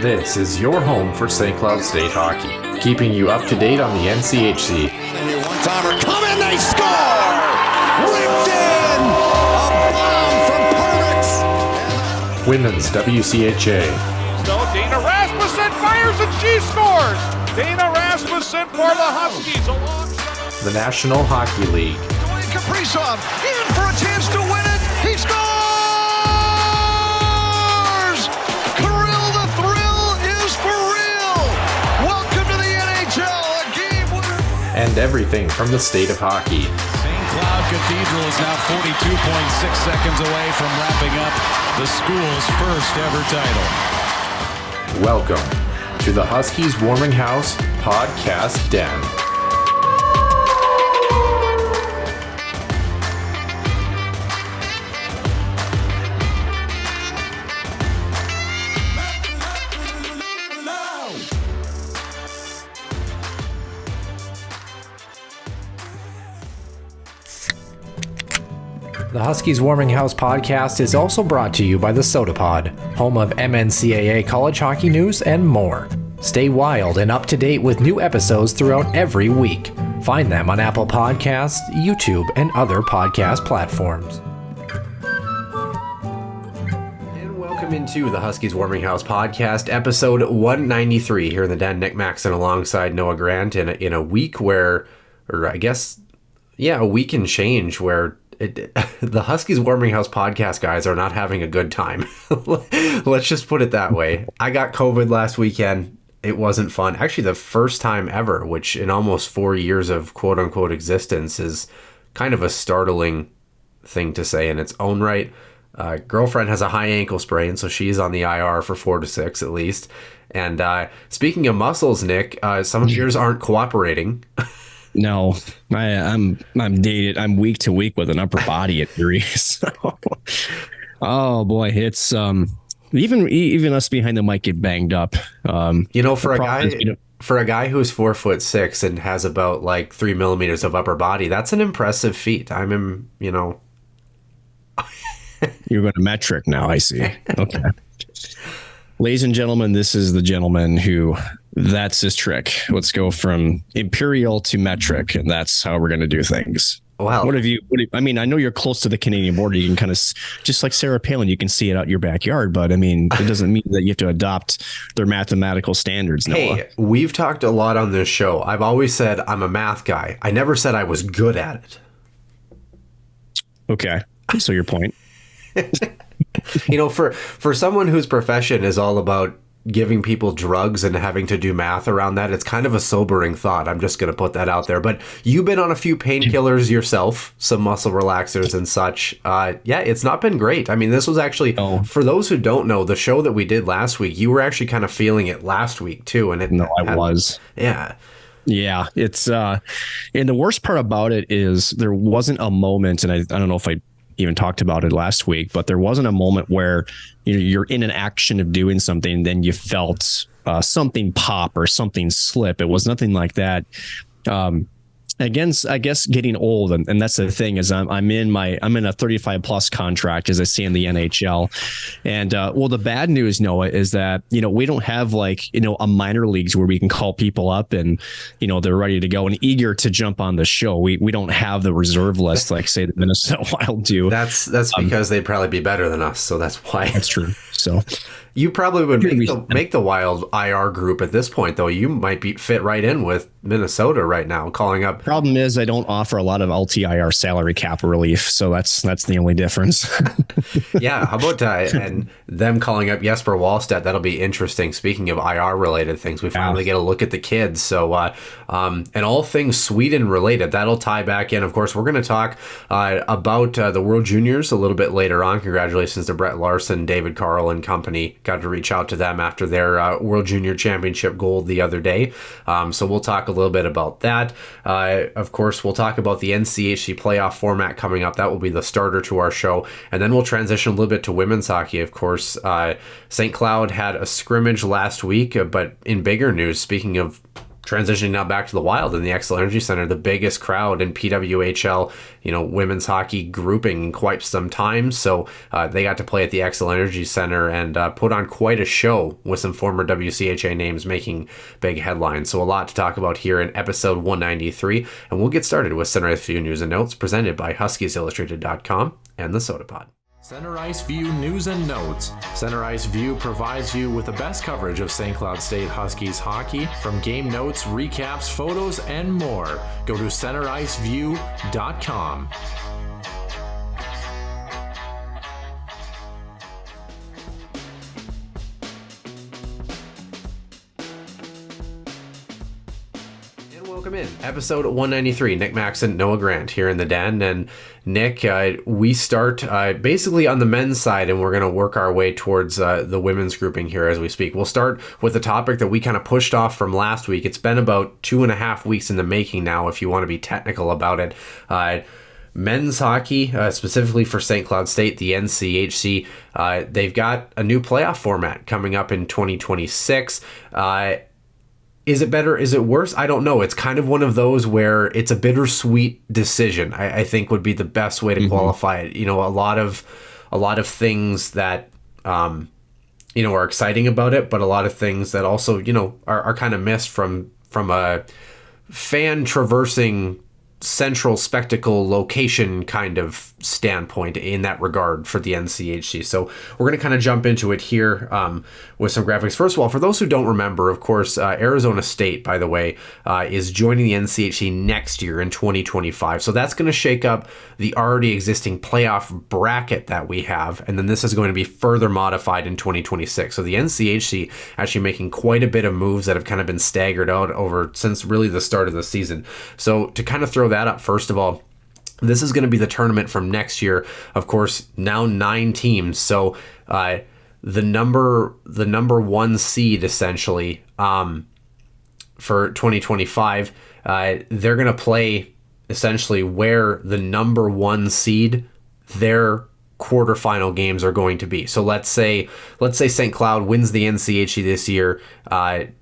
This is your home for St. Cloud State hockey, keeping you up to date on the NCHC. One-timer, come in, they score! Ripped in! A bomb from Pervix! Women's WCHA. So Dana Rasmussen fires and she scores! Dana Rasmussen for the Huskies alongside The National Hockey League. Dwayne Kaprizov in for a chance to win it! He scores! Kirill, the thrill is for real! Welcome to the NHL, a game winner! And everything from the state of hockey. St. Cloud Cathedral is now 42.6 seconds away from wrapping up the school's first ever title. Welcome to the Huskies Warming House Podcast Den. The Huskies Warming House podcast is also brought to you by the Soda Pod, home of NCAA college hockey news and more. Stay wild and up to date with new episodes throughout every week. Find them on Apple Podcasts, YouTube, and other podcast platforms. And welcome into the Huskies Warming House podcast, episode 193 here in the den. Nick Maxon alongside Noah Grant in a week where, or I guess, yeah, a week and change where the Huskies Warming House podcast guys are not having a good time. Let's just put it that way. I got COVID last weekend. It wasn't fun. Actually, the first time ever, which in almost 4 years of quote unquote existence is kind of a startling thing to say in its own right. Girlfriend has a high ankle sprain, so she's on the IR for 4 to 6 at least. And speaking of muscles, Nick, some of yours aren't cooperating. No, I'm dated. I'm week to week with an upper body injury. So, oh boy, it's even us behind the mic get banged up. For a guy who's 4'6" and has about like 3 millimeters of upper body, that's an impressive feat. You're going to metric now. I see. Okay. Ladies and gentlemen, this is the gentleman who, that's his trick. Let's go from imperial to metric, and that's how we're going to do things. Wow. I mean, I know you're close to the Canadian border. You can kind of, just like Sarah Palin, you can see it out your backyard, but I mean, it doesn't mean that you have to adopt their mathematical standards, Noah. Hey, we've talked a lot on this show. I've always said I'm a math guy. I never said I was good at it. Okay. So your point. For someone whose profession is all about giving people drugs and having to do math around that, it's kind of a sobering thought. I'm just going to put that out there. But you've been on a few painkillers yourself, some muscle relaxers and such. Yeah, it's not been great. I mean, this was actually, for those who don't know, the show that we did last week, you were actually kind of feeling it last week too. And I was. Yeah. Yeah, it's and the worst part about it is there wasn't a moment, and I don't know if I even talked about it last week, but there wasn't a moment where you're in an action of doing something and then you felt something pop or something slip. It was nothing like that. Again, I guess getting old, and that's the thing, is I'm in a 35 plus contract, as I see in the NHL. And the bad news, Noah, is that we don't have a minor leagues where we can call people up and they're ready to go and eager to jump on the show. We don't have the reserve list like say the Minnesota Wild do. That's because they'd probably be better than us, so that's why. That's true. So you probably would make the Wild IR group at this point, though. You might fit right in with Minnesota right now, calling up. Problem is, I don't offer a lot of LTIR salary cap relief, so that's the only difference. Yeah, how about and them calling up Jesper Wallstedt? That'll be interesting. Speaking of IR related things, we finally get a look at the kids. So, and all things Sweden related, that'll tie back in. Of course, we're going to talk about the World Juniors a little bit later on. Congratulations to Brett Larson, David Carl, and company. Got to reach out to them after their World Junior Championship gold the other day. So we'll talk a little bit about that. Of course, we'll talk about the NCHC playoff format coming up. That will be the starter to our show. And then we'll transition a little bit to women's hockey. Of course, St. Cloud had a scrimmage last week, but in bigger news, speaking of transitioning now back to the Wild in the Xcel Energy Center, the biggest crowd in PWHL, women's hockey grouping in quite some time. So they got to play at the Xcel Energy Center and put on quite a show with some former WCHA names making big headlines. So a lot to talk about here in episode 193. And we'll get started with Center Ice View News and Notes presented by HuskiesIllustrated.com and the Soda Pod. Center Ice View News and Notes. Center Ice View provides you with the best coverage of St. Cloud State Huskies hockey, from game notes, recaps, photos, and more. Go to centericeview.com. Welcome in. Episode 193. Nick Maxon, Noah Grant here in the den. And Nick, we start basically on the men's side, and we're going to work our way towards the women's grouping here as we speak. We'll start with the topic that we kind of pushed off from last week. It's been about 2.5 weeks in the making now, if you want to be technical about it. Men's hockey, specifically for St. Cloud State, the NCHC, they've got a new playoff format coming up in 2026. Is it better? Is it worse? I don't know. It's kind of one of those where it's a bittersweet decision, I think would be the best way to qualify it. A lot of things that, are exciting about it, but a lot of things that also, are kind of missed from a fan traversing central spectacle location kind of standpoint in that regard for the NCHC. So we're going to kind of jump into it here with some graphics. First of all, for those who don't remember, of course, Arizona State, by the way, is joining the NCHC next year in 2025. So that's going to shake up the already existing playoff bracket that we have. And then this is going to be further modified in 2026. So the NCHC actually making quite a bit of moves that have kind of been staggered out over since really the start of the season. So to kind of throw that up, first of all, this is going to be the tournament from next year. Of course, now 9 teams. So the number 1 seed essentially for 2025, they're going to play essentially where the number 1 seed their quarterfinal games are going to be. So let's say St. Cloud wins the NCHC this year. And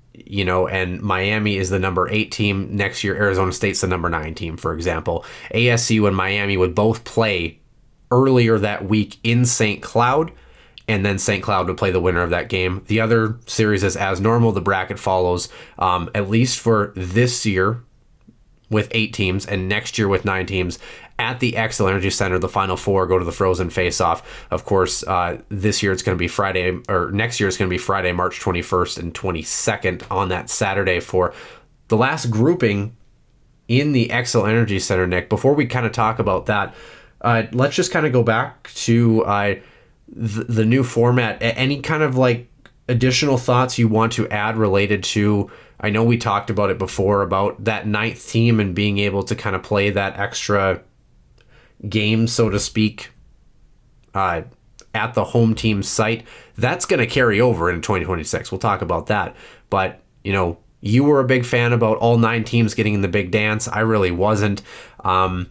Miami is the number 8 team. Next year, Arizona State's the number 9 team, for example. ASU and Miami would both play earlier that week in St. Cloud, and then St. Cloud would play the winner of that game. The other series is as normal. The bracket follows, at least for this year with 8 teams, and next year with 9 teams. At the Xcel Energy Center, the Final Four go to the Frozen Face-Off. Of course, this year it's going to be Friday, or next year it's going to be Friday, March 21st and 22nd on that Saturday for the last grouping in the Xcel Energy Center, Nick. Before we kind of talk about that, let's just kind of go back to the new format. Any kind of like additional thoughts you want to add related to, I know we talked about it before, about that 9th team and being able to kind of play that extra game, so to speak, at the home team site. That's going to carry over in 2026. We'll talk about that. But, you were a big fan about all 9 teams getting in the big dance. I really wasn't. I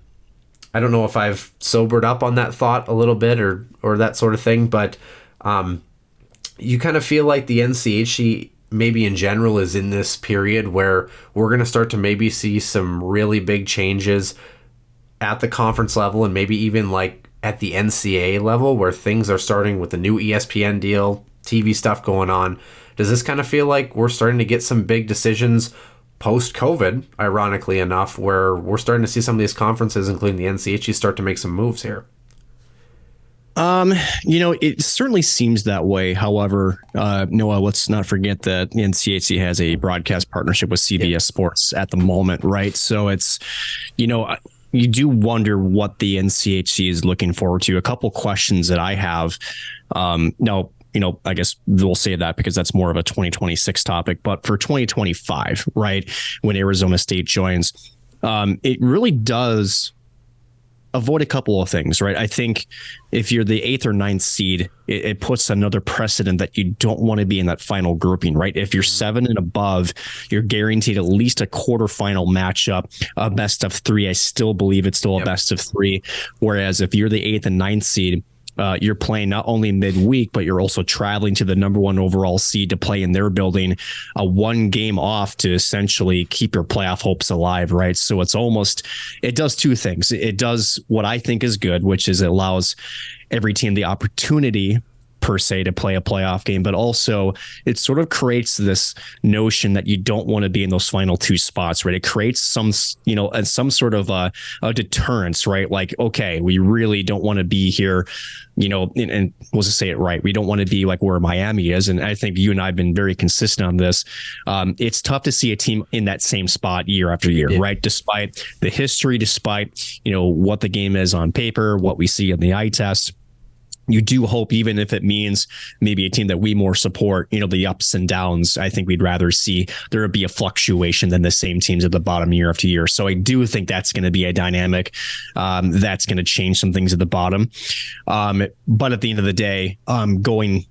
don't know if I've sobered up on that thought a little bit or that sort of thing, but you kind of feel like the NCHC maybe in general is in this period where we're going to start to maybe see some really big changes at the conference level, and maybe even like at the NCAA level, where things are starting with the new ESPN deal, TV stuff going on. Does this kind of feel like we're starting to get some big decisions post-COVID, ironically enough, where we're starting to see some of these conferences, including the NCHC, start to make some moves here? It certainly seems that way. However, Noah, let's not forget that the NCHC has a broadcast partnership with CBS Sports at the moment, right? So it's, you do wonder what the NCHC is looking forward to. A couple questions that I have. Now, I guess we'll say that because that's more of a 2026 topic. But for 2025, right, when Arizona State joins, it really does avoid a couple of things, right? I think if you're the 8th or 9th seed, it puts another precedent that you don't want to be in that final grouping, right? If you're 7 and above, you're guaranteed at least a quarterfinal matchup, a best of 3. I still believe it's still a best of 3. Whereas if you're the 8th and 9th seed, you're playing not only midweek, but you're also traveling to the number 1 overall seed to play in their building, a 1 game off to essentially keep your playoff hopes alive, right? So it does 2 things. It does what I think is good, which is it allows every team the opportunity per se to play a playoff game, but also it sort of creates this notion that you don't want to be in those final 2 spots, right? It creates some sort of a deterrence, right? Like, okay, we really don't want to be here, and we'll just say it right. We don't want to be like where Miami is. And I think you and I have been very consistent on this. It's tough to see a team in that same spot year after year, right? Despite the history, despite, what the game is on paper, what we see in the eye test. You do hope, even if it means maybe a team that we more support, the ups and downs, I think we'd rather see there would be a fluctuation than the same teams at the bottom year after year. So I do think that's going to be a dynamic that's going to change some things at the bottom. But at the end of the day, going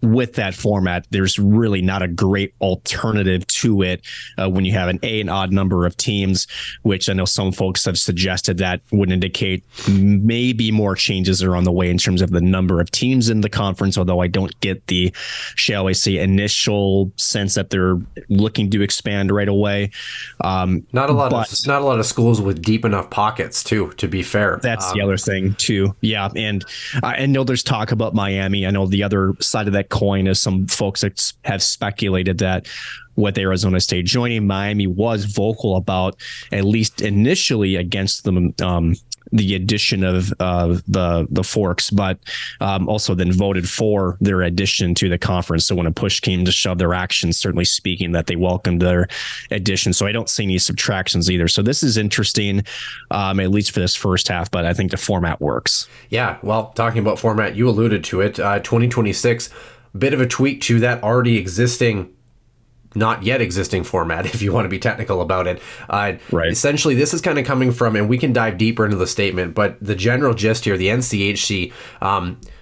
with that format, there's really not a great alternative to it when you have an odd number of teams, which I know some folks have suggested that would indicate maybe more changes are on the way in terms of the number of teams in the conference, although I don't get the, shall I say, initial sense that they're looking to expand right away. Not a lot of schools with deep enough pockets too, to be fair. That's the other thing too. Yeah. And I know there's talk about Miami. I know the other side of that coin is some folks that have speculated that with Arizona State joining, Miami was vocal about, at least initially, against them, the addition of the Forks, but also then voted for their addition to the conference. So when a push came to shove, their actions certainly speaking that they welcomed their addition. So I don't see any subtractions either. So this is interesting, at least for this first half, but I think the format works. Yeah, well, talking about format, you alluded to it. 2026, bit of a tweak to that already not yet existing format, if you want to be technical about it. Right. Essentially, this is kind of coming from, and we can dive deeper into the statement, but the general gist here, the NCHC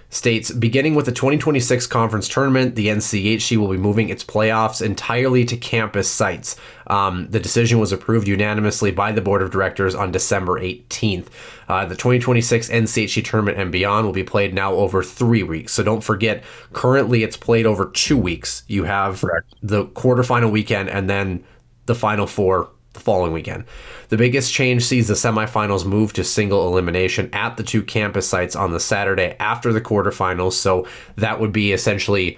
states, beginning with the 2026 conference tournament, the NCHC will be moving its playoffs entirely to campus sites. The decision was approved unanimously by the board of directors on December 18th. The 2026 NCHC tournament and beyond will be played now over 3 weeks. So don't forget, currently it's played over 2 weeks. You have the quarterfinal weekend and then the final 4 the following weekend. The biggest change sees the semifinals move to single elimination at the 2 campus sites on the Saturday after the quarterfinals. So that would be essentially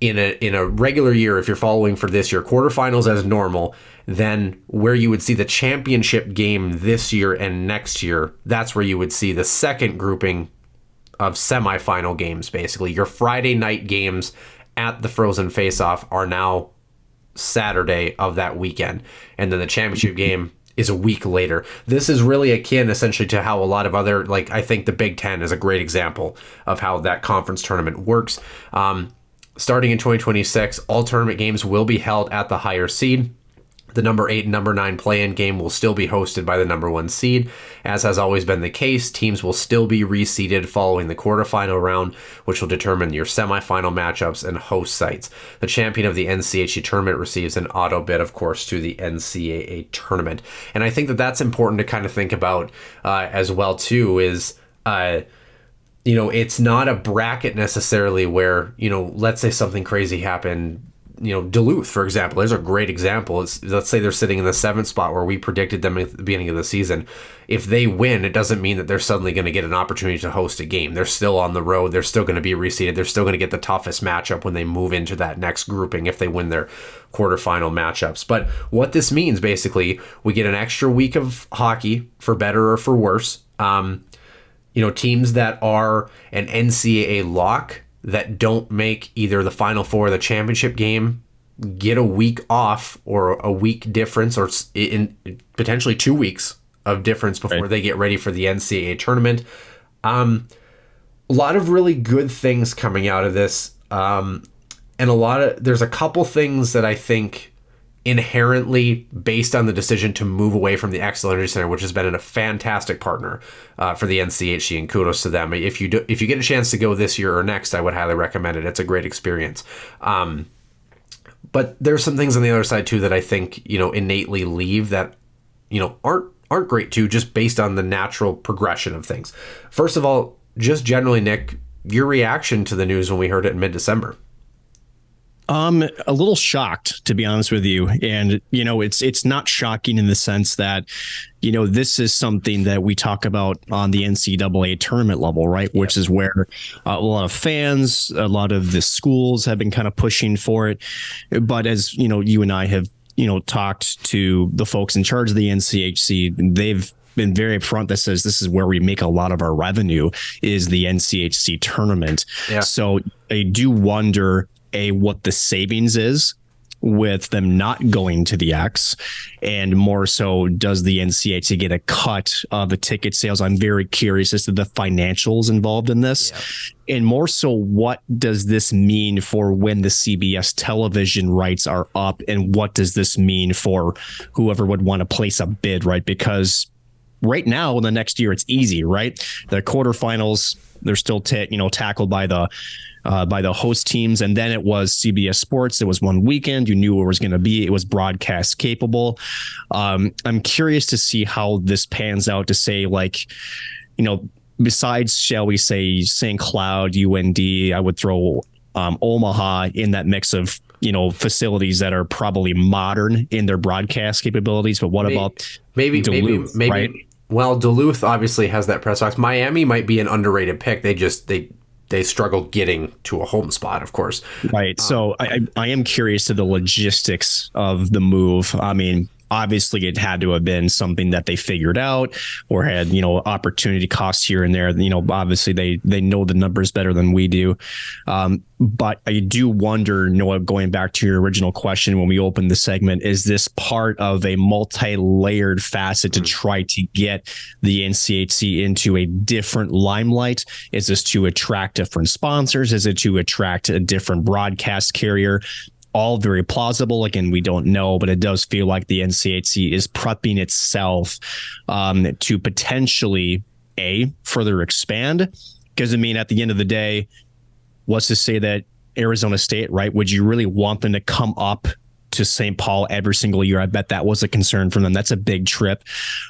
in a regular year, if you're following for this year, quarterfinals as normal, then where you would see the championship game this year and next year, that's where you would see the second grouping of semifinal games. Basically, your Friday night games at the Frozen Face-Off are now Saturday of that weekend, and then the championship game is a week later. This is really akin essentially to how a lot of other, like I think the Big Ten is a great example of how that conference tournament works. Starting in 2026, all tournament games will be held at the higher seed. The number 8 and number 9 play-in game will still be hosted by the number 1 seed. As has always been the case, teams will still be reseeded following the quarterfinal round, which will determine your semifinal matchups and host sites. The champion of the NCHC tournament receives an auto bid, of course, to the NCAA tournament. And I think that that's important to kind of think about as well, too, is... it's not a bracket necessarily where, let's say something crazy happened, Duluth, for example, there's a great example. Let's say they're sitting in the 7th spot where we predicted them at the beginning of the season. If they win, it doesn't mean that they're suddenly going to get an opportunity to host a game. They're still on the road. They're still going to be reseeded. They're still going to get the toughest matchup when they move into that next grouping if they win their quarterfinal matchups. But what this means, basically, we get an extra week of hockey, for better or for worse. Teams that are an NCAA lock that don't make either the Final Four or the championship game get a week off, or a week difference, or in potentially 2 weeks of difference before they get ready for the NCAA tournament. A lot of really good things coming out of this. And there's a couple things that I think inherently, based on the decision to move away from the Excel Energy Center, which has been a fantastic partner for the NCHC, and kudos to them. If you get a chance to go this year or next, I would highly recommend it. It's a great experience. But there's some things on the other side too that I think innately leave that aren't great too, just based on the natural progression of things. First of all, just generally, Nick, your reaction to the news when we heard it in mid-December? A little shocked, to be honest with you. And, it's not shocking in the sense that, this is something that we talk about on the NCAA tournament level, right? Yep. Which is where a lot of fans, a lot of the schools have been kind of pushing for it. But as, you and I have, talked to the folks in charge of the NCHC, they've been very upfront that says this is where we make a lot of our revenue is the NCHC tournament. Yeah. So I do wonder, what the savings is with them not going to the X, and more so, does the NCHC get a cut of the ticket sales? I'm very curious as to the financials involved in this. Yeah. And more so, what does this mean for when the CBS television rights are up, and what does this mean for whoever would want to place a bid, right? Because right now in the next year, it's easy, right? The quarterfinals, they're still tackled by the host teams, and then it was CBS Sports. It was one weekend. You knew what it was going to be. It was broadcast capable. I'm curious to see how this pans out. To say, besides, shall we say, St. Cloud, UND, I would throw Omaha in that mix of facilities that are probably modern in their broadcast capabilities. But what about Duluth, maybe right? Well, Duluth obviously has that press box. Miami might be an underrated pick. They struggle getting to a home spot, of course. Right. So I am curious to the logistics of the move. I mean, obviously it had to have been something that they figured out or had, opportunity costs here and there. Obviously they know the numbers better than we do. But I do wonder, Noah, going back to your original question when we opened the segment, is this part of a multi-layered facet to try to get the NCHC into a different limelight? Is this to attract different sponsors? Is it to attract a different broadcast carrier? All very plausible. Again, we don't know, but it does feel like the NCHC is prepping itself to potentially further expand. Because I mean, at the end of the day, what's to say that Arizona State, right? Would you really want them to come up to St. Paul every single year? I bet that was a concern for them. That's a big trip.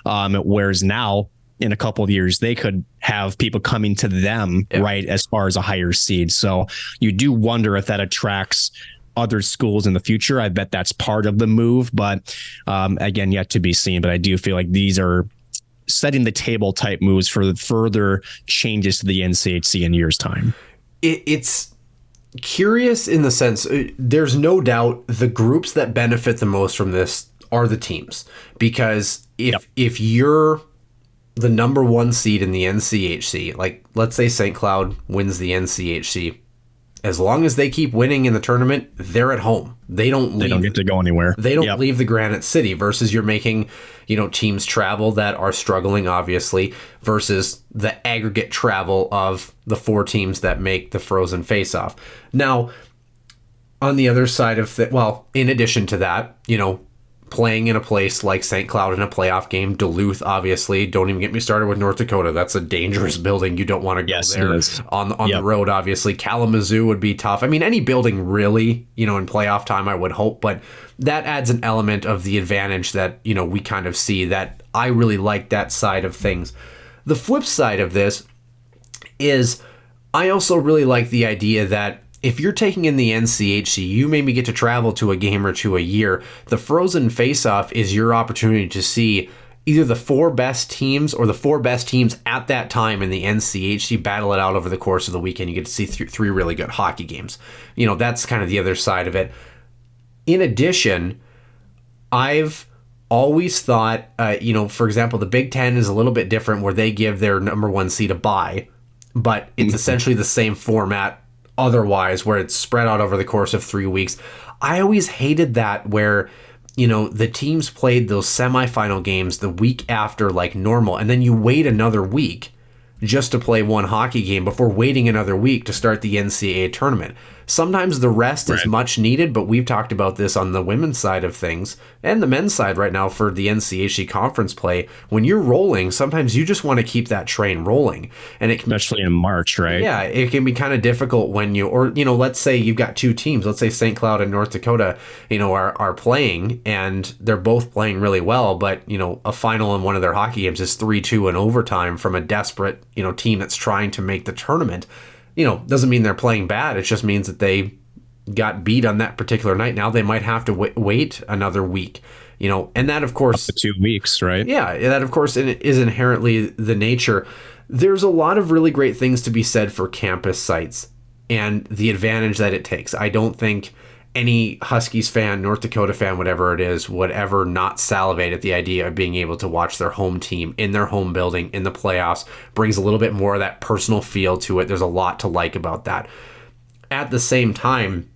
Whereas now, in a couple of years, they could have people coming to them, right, as far as a higher seed. So you do wonder if that attracts other schools in the future. I bet that's part of the move, but again, yet to be seen. But I do feel like these are setting the table type moves for the further changes to the NCHC in years' time. It's curious in the sense, there's no doubt the groups that benefit the most from this are the teams, because if you're the number one seed in the NCHC, like let's say St. Cloud wins the NCHC, as long as they keep winning in the tournament, they're at home. They don't get to go anywhere. They don't leave the Granite City, versus you're making, teams travel that are struggling, obviously, versus the aggregate travel of the four teams that make the Frozen Face-Off. Now, on the other side of in addition to that, playing in a place like St. Cloud in a playoff game, Duluth, obviously, don't even get me started with North Dakota. That's a dangerous building. You don't want to go there on the road, obviously. Kalamazoo would be tough. I mean, any building really, in playoff time, I would hope, but that adds an element of the advantage that, we kind of see, that I really like that side of things. The flip side of this is I also really like the idea that if you're taking in the NCHC, you maybe get to travel to a game or two a year. The Frozen Face-Off is your opportunity to see either the four best teams or the four best teams at that time in the NCHC battle it out over the course of the weekend. You get to see three really good hockey games. That's kind of the other side of it. In addition, I've always thought, for example, the Big Ten is a little bit different, where they give their number one seed a bye, but it's essentially the same format otherwise, where it's spread out over the course of 3 weeks. I always hated that, where the teams played those semifinal games the week after like normal, and then you wait another week just to play one hockey game before waiting another week to start the NCAA tournament. Sometimes the rest is much needed, but we've talked about this on the women's side of things and the men's side right now for the NCHC conference play. When you're rolling, sometimes you just want to keep that train rolling. And it can, especially in March, right? Yeah, it can be kind of difficult when let's say you've got two teams. Let's say St. Cloud and North Dakota, are playing, and they're both playing really well, but, a final in one of their hockey games is 3-2 in overtime from a desperate, team that's trying to make the tournament. doesn't mean they're playing bad. It just means that they got beat on that particular night. Now they might have to wait another week, and that, of course, 2 weeks, right? Yeah, that, of course, is inherently the nature. There's a lot of really great things to be said for campus sites and the advantage that it takes. I don't think any Huskies fan, North Dakota fan, whatever it is, would ever not salivate at the idea of being able to watch their home team in their home building in the playoffs. Brings a little bit more of that personal feel to it. There's a lot to like about that. At the same time,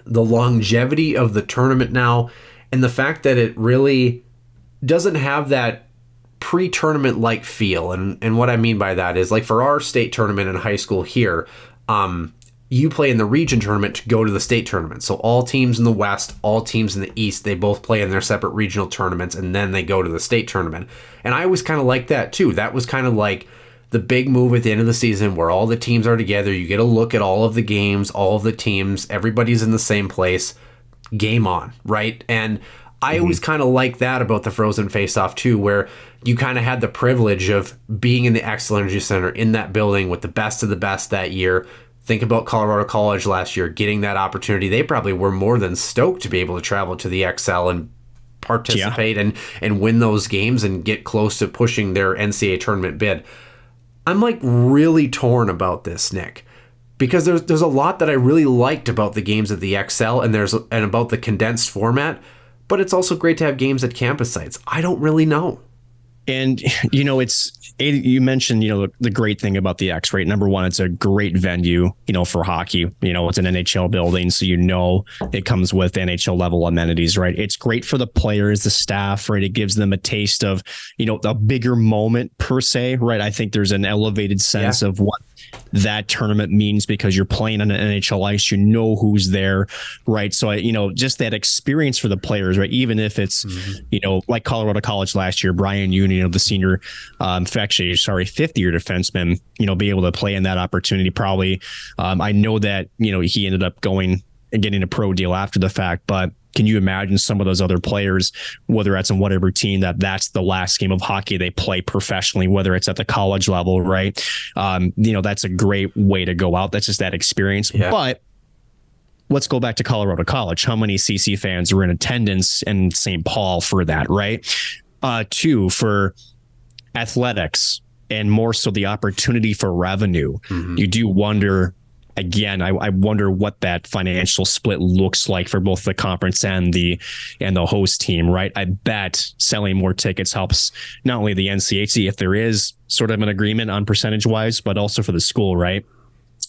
the longevity of the tournament now and the fact that it really doesn't have that pre-tournament like feel. And what I mean by that is, like, for our state tournament in high school here, you play in the region tournament to go to the state tournament. So all teams in the West, all teams in the East, they both play in their separate regional tournaments, and then they go to the state tournament. And I always kind of like that too. That was kind of like the big move at the end of the season where all the teams are together. You get a look at all of the games, all of the teams, everybody's in the same place. Game on, right? And I always kind of like that about the Frozen Face-Off too, where you kind of had the privilege of being in the Xcel Energy Center in that building with the best of the best that year. Think about Colorado College last year, getting that opportunity. They probably were more than stoked to be able to travel to the Xcel and participate and win those games and get close to pushing their NCAA tournament bid. I'm like really torn about this, Nick, because there's a lot that I really liked about the games at the Xcel and about the condensed format, but it's also great to have games at campus sites. I don't really know. And, you mentioned, the great thing about the X, right? Number one, it's a great venue, for hockey. It's an NHL building, so it comes with NHL level amenities, right? It's great for the players, the staff, right? It gives them a taste of, a bigger moment per se, right? I think there's an elevated sense of what that tournament means because you're playing on an NHL ice, who's there, right? So, just that experience for the players, right? Even if it's, like Colorado College last year, Brian Union, the senior, fifth-year defenseman, be able to play in that opportunity. Probably, I know that, he ended up going and getting a pro deal after the fact, but can you imagine some of those other players, whether it's on whatever team that's the last game of hockey they play professionally, whether it's at the college level, right? That's a great way to go out. That's just that experience. Yeah. But let's go back to Colorado College. How many CC fans were in attendance in St. Paul for that, right? Two, for athletics and more so the opportunity for revenue. You do wonder. Again, I wonder what that financial split looks like for both the conference and the host team, right? I bet selling more tickets helps not only the NCHC, if there is sort of an agreement on percentage wise, but also for the school, right?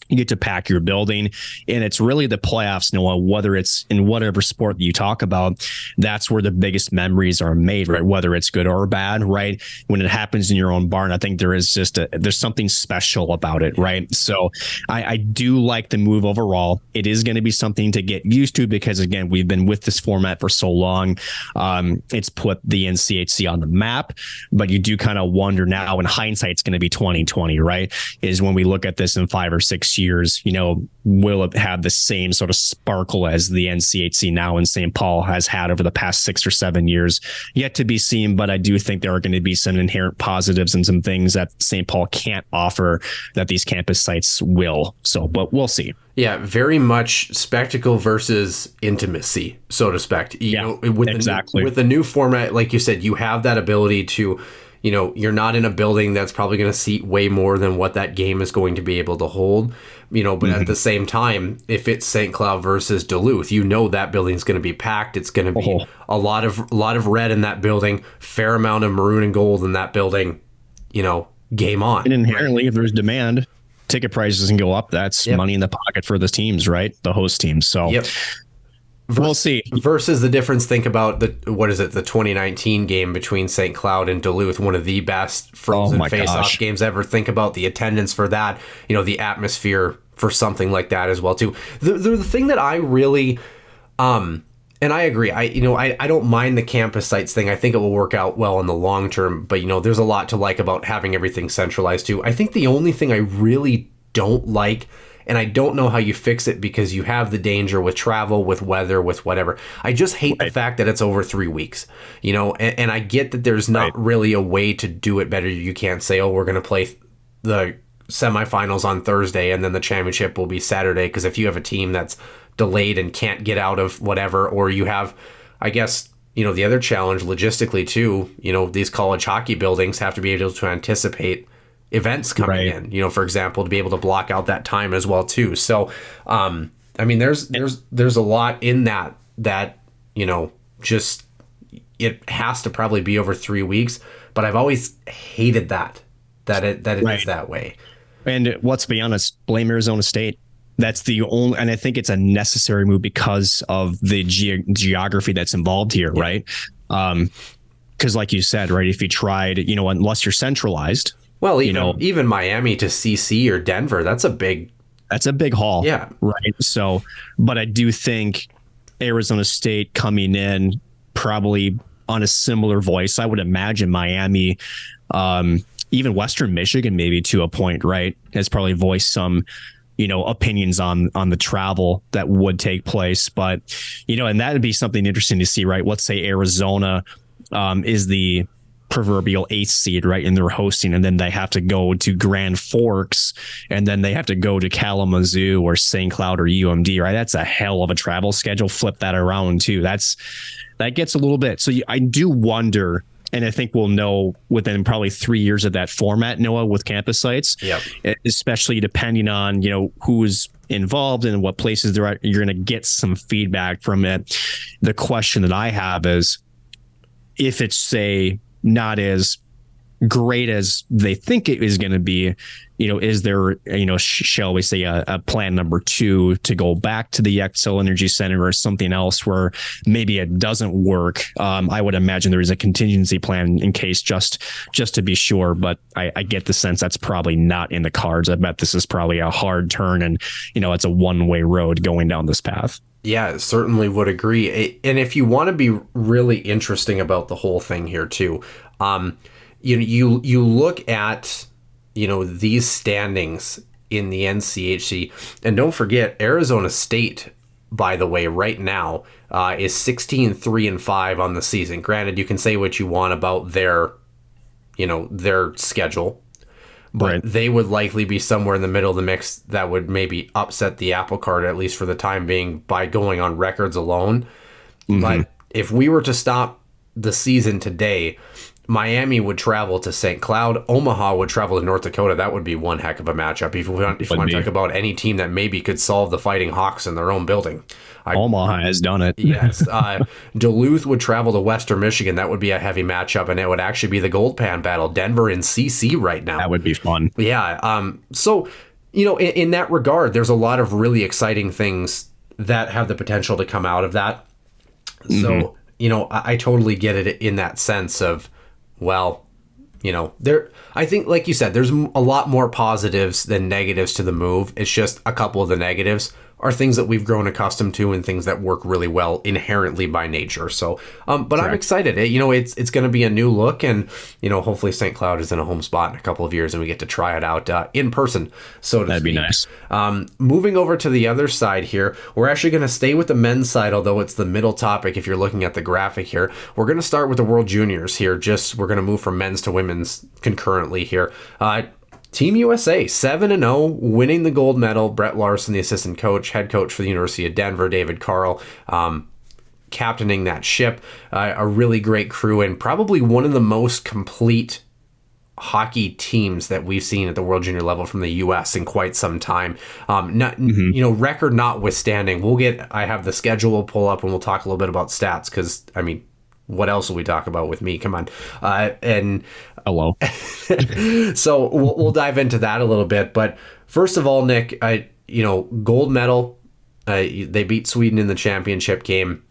You get to pack your building, and it's really the playoffs, Noah, whether it's in whatever sport that you talk about, that's where the biggest memories are made, right? Whether it's good or bad, right? When it happens in your own barn, I think there is there's something special about it, right? So I do like the move overall. It is going to be something to get used to because, again, we've been with this format for so long. It's put the NCHC on the map, but you do kind of wonder now, in hindsight, it's going to be 2020, right? Is when we look at this in 5 or 6 years, will it have the same sort of sparkle as the NCHC now in St. Paul has had over the past 6 or 7 years? Yet to be seen, but I do think there are going to be some inherent positives and some things that St. Paul can't offer that these campus sites will. So, but we'll see. Yeah, very much spectacle versus intimacy, so to speak. With the new format, like you said, you have that ability to, you're not in a building that's probably going to seat way more than what that game is going to be able to hold, but at the same time, if it's St. Cloud versus Duluth, that building's going to be packed. It's going to be a lot of red in that building, fair amount of maroon and gold in that building, game on. And inherently, if there's demand, ticket prices can go up. That's money in the pocket for the teams, right? The host teams. So we'll see. Versus the difference, think about the 2019 game between St. Cloud and Duluth, one of the best Frozen face-off games ever. Think about the attendance for that, the atmosphere for something like that as well too. The thing that I really, and I agree, I don't mind the campus sites thing. I think it will work out well in the long term, but there's a lot to like about having everything centralized too. I think the only thing I really don't like, and I don't know how you fix it because you have the danger with travel, with weather, with whatever. I just hate the fact that it's over 3 weeks, and I get that there's not really a way to do it better. You can't say, we're going to play the semifinals on Thursday and then the championship will be Saturday. Because if you have a team that's delayed and can't get out of whatever, or you have, I guess, the other challenge logistically too, these college hockey buildings have to be able to anticipate events coming in, for example, to be able to block out that time as well too. So, there's a lot in that, just, it has to probably be over 3 weeks, but I've always hated that it is that way. And let's be honest, blame Arizona State. That's the only, and I think it's a necessary move because of the geography that's involved here, right? Because like you said, right, if you tried, unless you're centralized. Well, even Miami to CC or Denver, that's a big haul. Yeah. Right. So, but I do think Arizona State coming in probably on a similar voice. I would imagine Miami, even Western Michigan, maybe to a point, right, has probably voiced some, opinions on the travel that would take place. But, and that would be something interesting to see, right? Let's say Arizona is the proverbial 8th seed, right? And they're hosting, and then they have to go to Grand Forks, and then they have to go to Kalamazoo or St. Cloud or UMD, right? That's a hell of a travel schedule. Flip that around too. That gets a little bit. So I do wonder, and I think we'll know within probably 3 years of that format, Noah, with campus sites, especially depending on, who's involved and what places they're at, you're going to get some feedback from it. The question that I have is, if it's, say, not as great as they think it is going to be, is there, shall we say a plan number 2 to go back to the Xcel Energy Center or something else where maybe it doesn't work? I would imagine there is a contingency plan in case, just to be sure. But I get the sense that's probably not in the cards. I bet this is probably a hard turn, and it's a one-way road going down this path. Yeah, certainly would agree. And if you want to be really interesting about the whole thing here too, you look at, these standings in the NCHC, and don't forget Arizona State, by the way, right now is 16-3-5 on the season. Granted, you can say what you want about their schedule, but they would likely be somewhere in the middle of the mix that would maybe upset the apple cart, at least for the time being, by going on records alone. Mm-hmm. But if we were to stop the season today, Miami would travel to St. Cloud. Omaha would travel to North Dakota. That would be one heck of a matchup. If you want to talk about any team that maybe could solve the Fighting Hawks in their own building. Omaha has done it. Yes. Duluth would travel to Western Michigan. That would be a heavy matchup, and it would actually be the Gold Pan battle. Denver and CC right now. That would be fun. Yeah. So, in that regard, there's a lot of really exciting things that have the potential to come out of that. Mm-hmm. So, I totally get it in that sense of, well, I think, like you said, there's a lot more positives than negatives to the move. It's just a couple of the negatives are things that we've grown accustomed to and things that work really well inherently by nature. So, but correct. I'm excited. It's going to be a new look, and, hopefully St. Cloud is in a home spot in a couple of years and we get to try it out in person. So that'd be nice. Moving over to the other side here, we're actually going to stay with the men's side, although it's the middle topic. If you're looking at the graphic here, we're going to start with the World Juniors here. We're going to move from men's to women's concurrently here. Team USA 7-0, winning the gold medal. Brett Larson, the assistant coach, head coach for the University of Denver, David Carl, captaining that ship. A really great crew, and probably one of the most complete hockey teams that we've seen at the World Junior level from the U.S. in quite some time. Record notwithstanding, I have the schedule we'll pull up and we'll talk a little bit about stats, because what else will we talk about with me? Come on. And hello. So we'll dive into that a little bit. But first of all, Nick, gold medal. They beat Sweden in the championship game.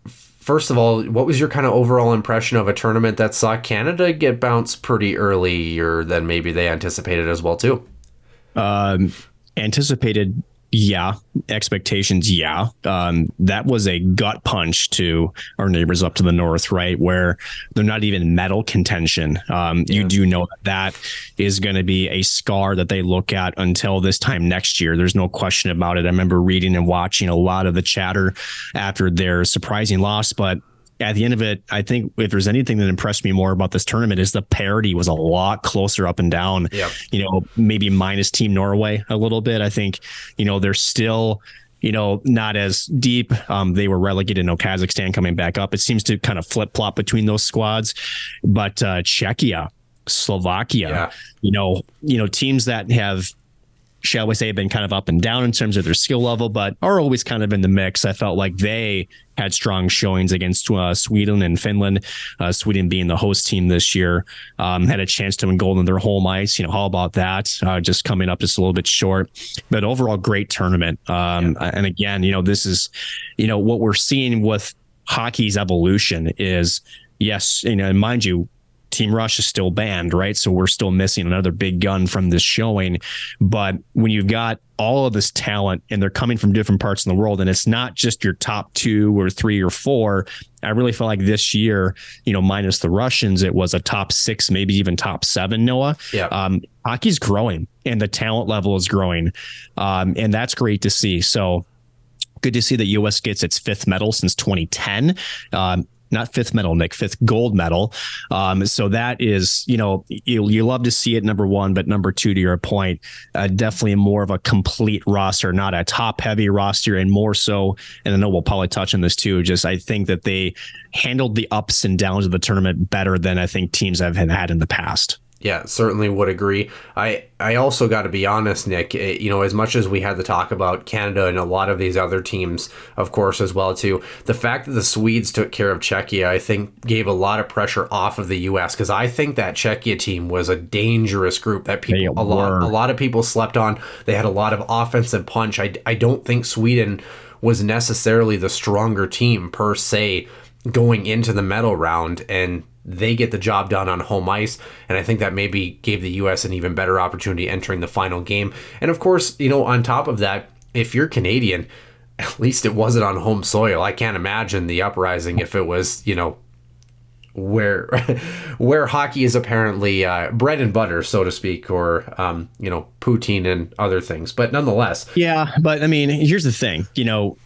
First of all, what was your kind of overall impression of a tournament that saw Canada get bounced pretty earlier than maybe they anticipated as well, too? Anticipated, yeah. Expectations, yeah. That was a gut punch to our neighbors up to the north, right? Where they're not even medal contention. You do know that is going to be a scar that they look at until this time next year. There's no question about it. I remember reading and watching a lot of the chatter after their surprising loss, but at the end of it, I think if there's anything that impressed me more about this tournament is the parity was a lot closer up and down. Yep. Maybe minus Team Norway a little bit. I think, they're still, not as deep. They were relegated. Kazakhstan coming back up. It seems to kind of flip flop between those squads. But Czechia, Slovakia, teams that have, shall we say, been kind of up and down in terms of their skill level, but are always kind of in the mix. I felt like they had strong showings against Sweden and Finland. Sweden being the host team this year, had a chance to win gold in their home ice. How about that? Just coming up just a little bit short, but overall great tournament. And again, this is, what we're seeing with hockey's evolution is, yes, and mind you, Team Russia is still banned, right? So we're still missing another big gun from this showing. But when you've got all of this talent and they're coming from different parts of the world, and it's not just your top 2 or 3 or 4, I really feel like this year, minus the Russians, it was a top 6, maybe even top 7, Noah. Yeah. Hockey's growing and the talent level is growing. And that's great to see. So good to see the U.S. gets its 5th medal since 2010. Not 5th medal, Nick, 5th gold medal. So that is, you love to see it, number 1, but number 2, to your point, definitely more of a complete roster, not a top heavy roster, and more so, and I know we'll probably touch on this too, just I think that they handled the ups and downs of the tournament better than I think teams have had in the past. Yeah, certainly would agree. I also got to be honest, Nick, as much as we had to talk about Canada and a lot of these other teams, of course, as well, too, the fact that the Swedes took care of Czechia, I think gave a lot of pressure off of the U.S. because I think that Czechia team was a dangerous group that a lot of people slept on. They had a lot of offensive punch. I don't think Sweden was necessarily the stronger team per se going into the medal round, and they get the job done on home ice, and I think that maybe gave the U.S. an even better opportunity entering the final game. And of course, on top of that, if you're Canadian, at least it wasn't on home soil. I can't imagine the uprising if it was, where hockey is apparently bread and butter, so to speak, or poutine and other things. But nonetheless, yeah. But I mean, here's the thing.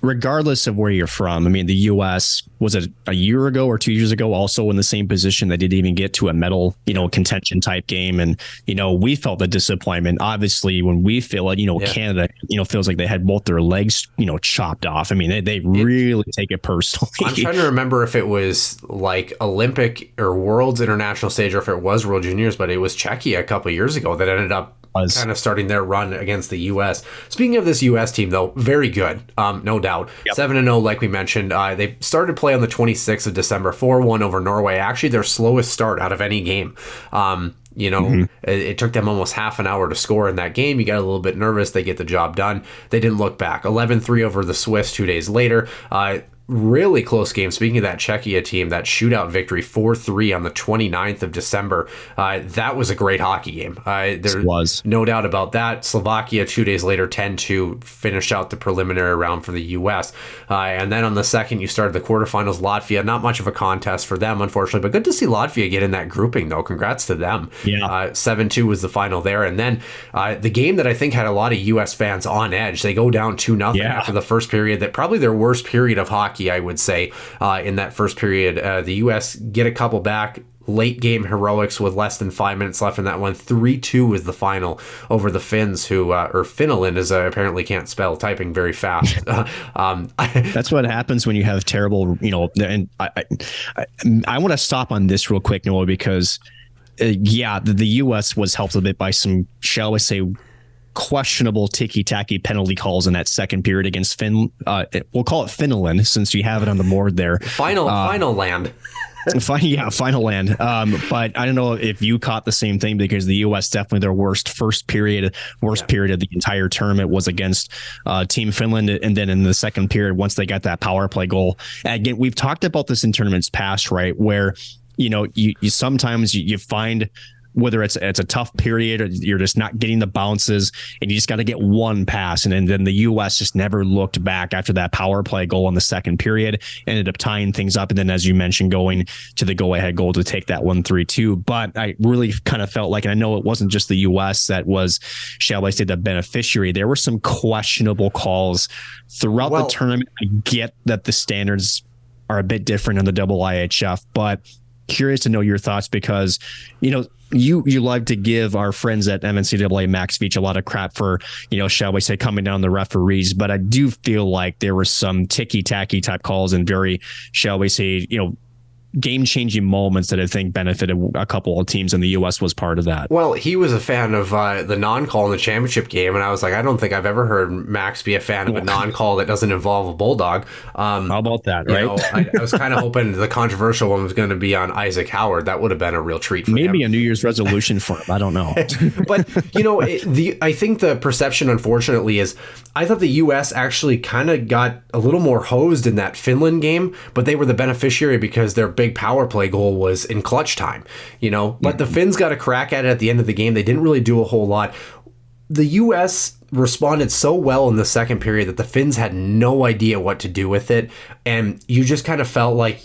Regardless of where you're from, I mean, the U.S. was it a year ago or 2 years ago, also in the same position. They didn't even get to a medal, contention type game, and we felt the disappointment. Obviously, when we feel it, Canada, feels like they had both their legs, chopped off. I mean, they really take it personally. I'm trying to remember if it was like Olympic or World's international stage, or if it was World Juniors, but it was Czechia a couple of years ago that ended up kind of starting their run against the U.S. Speaking of this U.S. team, though, very good, no doubt. Yep. 7-0, like we mentioned. They started play on the 26th of December, 4-1 over Norway. Actually, their slowest start out of any game. It took them almost half an hour to score in that game. You got a little bit nervous. They get the job done. They didn't look back. 11-3 over the Swiss 2 days later. Really close game. Speaking of that Czechia team, that shootout victory, 4-3 on the 29th of December. That was a great hockey game. There was no doubt about that. Slovakia 2 days later, 10-2, finished out the preliminary round for the U.S. And then on the 2nd, you started the quarterfinals. Latvia, not much of a contest for them, unfortunately, but good to see Latvia get in that grouping, though. Congrats to them. Yeah. 7-2 was the final there. And then the game that I think had a lot of U.S. fans on edge, they go down 2-0 after the first period. That probably their worst period of hockey, I would say, in that first period. The U.S. get a couple back. Late game heroics with less than 5 minutes left in that one. 3-2 is the final over the Finns, who, or Finland, as apparently can't spell, typing very fast. That's what happens when you have terrible, and I want to stop on this real quick, Noah, because the U.S. was helped a bit by some, shall we say, questionable ticky-tacky penalty calls in that second period against we'll call it Finland, since you have it on the board there. Final land. Final land. But I don't know if you caught the same thing, because the U.S. definitely their worst period of the entire tournament was against Team Finland. And then in the second period, once they got that power play goal, again, we've talked about this in tournaments past, right? Where, you sometimes you find, whether it's a tough period or you're just not getting the bounces, and you just got to get one pass. And then the U.S. just never looked back after that power play goal in the second period, ended up tying things up. And then, as you mentioned, going to the go-ahead goal to take that 1-3-2. But I really kind of felt like, and I know it wasn't just the U.S. that was, shall I say, the beneficiary. There were some questionable calls throughout the tournament. I get that the standards, are a bit different in the IIHF, but curious to know your thoughts because, you like to give our friends at NCAA Max Beach a lot of crap for, shall we say, coming down the referees. But I do feel like there were some ticky-tacky type calls and very, shall we say, game-changing moments that I think benefited a couple of teams, and the U.S. was part of that. Well, he was a fan of the non-call in the championship game, and I was like, I don't think I've ever heard Max be a fan of a non-call that doesn't involve a Bulldog. How about that, right? I was kind of hoping the controversial one was going to be on Isaac Howard. That would have been a real treat for him. Maybe a New Year's resolution for him. I don't know. But, I think the perception, unfortunately, is I thought the U.S. actually kind of got a little more hosed in that Finland game, but they were the beneficiary because their big power play goal was in clutch time, but the Finns got a crack at it at the end of the game. They didn't really do a whole lot. The U.S. responded so well in the second period that the Finns had no idea what to do with it. And you just kind of felt like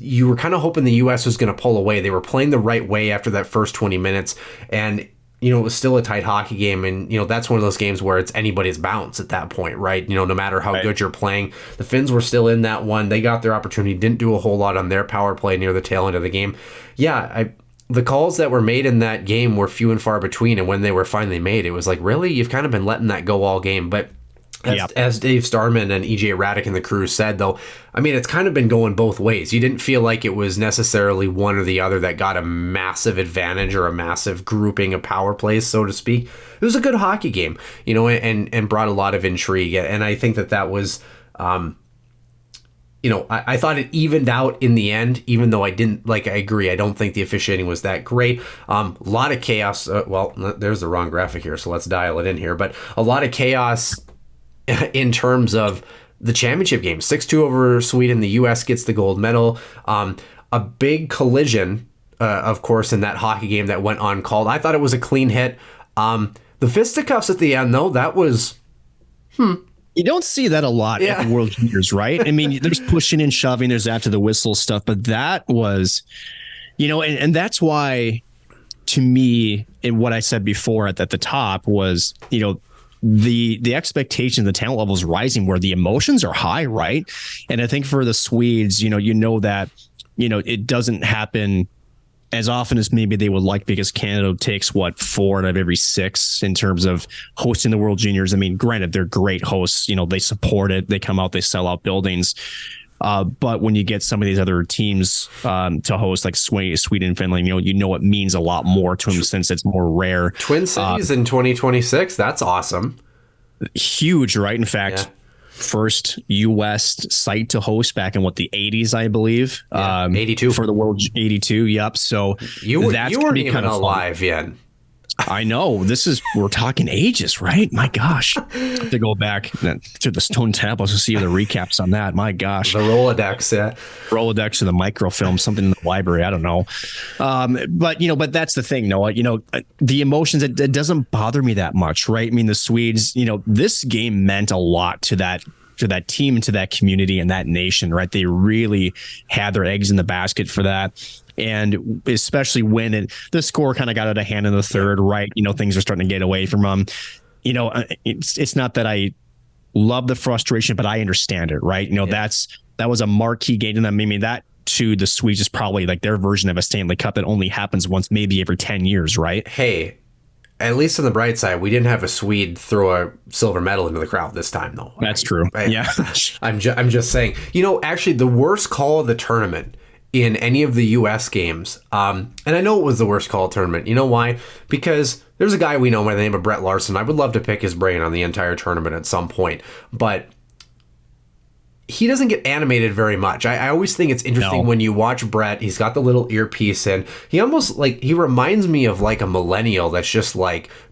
you were kind of hoping the U.S. was going to pull away. They were playing the right way after that first 20 minutes. And it was still a tight hockey game. And, that's one of those games where it's anybody's bounce at that point, right? No matter how good you're playing. The Finns were still in that one. They got their opportunity, didn't do a whole lot on their power play near the tail end of the game. Yeah, the calls that were made in that game were few and far between. And when they were finally made, it was like, really? You've kind of been letting that go all game. But as Dave Starman and EJ Raddick and the crew said, though, it's kind of been going both ways. You didn't feel like it was necessarily one or the other that got a massive advantage or a massive grouping of power plays, so to speak. It was a good hockey game, and brought a lot of intrigue. And I think that was, I thought it evened out in the end, even though I agree. I don't think the officiating was that great. A lot of chaos. There's the wrong graphic here, so let's dial it in here. But a lot of chaos in terms of the championship game. 6-2 over Sweden. The U.S. gets the gold medal. A big collision, of course, in that hockey game that went uncalled. I thought it was a clean hit. The fisticuffs at the end, though, that was... You don't see that a lot at the World Juniors, right? There's pushing and shoving, there's after the whistle stuff, but that was, and that's why, to me, and what I said before at the top was, the expectation, the talent level is rising where the emotions are high, right? And I think for the Swedes, that, it doesn't happen as often as maybe they would like because Canada takes 4 out of every 6 in terms of hosting the World Juniors. Granted, they're great hosts. They support it. They come out, they sell out buildings. But when you get some of these other teams to host, like Sweden, Finland, it means a lot more to them since it's more rare. Twin Cities in 2026. That's awesome. Huge, right? In fact, first U.S. site to host back in the 80s, I believe. 82 for the World 82. Yep. So you weren't even alive yet. I know we're talking ages, right? My gosh, to go back to the stone tablets to see the recaps on that. My gosh, the Rolodex, Rolodex or the microfilm, something in the library. I don't know. But that's the thing, Noah, the emotions, it doesn't bother me that much, right? The Swedes, this game meant a lot to that team, to that community and that nation, right? They really had their eggs in the basket for that. And especially when the score kind of got out of hand in the third, right? Things are starting to get away from them. It's not that I love the frustration, but I understand it, right? That was a marquee game to them. That to the Swedes is probably like their version of a Stanley Cup that only happens once, maybe every 10 years, right? Hey, at least on the bright side, we didn't have a Swede throw a silver medal into the crowd this time, though. That's true. Yeah. I'm just saying, actually the worst call of the tournament in any of the U.S. games. And I know it was the worst call tournament. You know why? Because there's a guy we know by the name of Brett Larson. I would love to pick his brain on the entire tournament at some point, but he doesn't get animated very much. I always think it's interesting when you watch Brett. He's got the little earpiece in. He almost he reminds me of a millennial that's just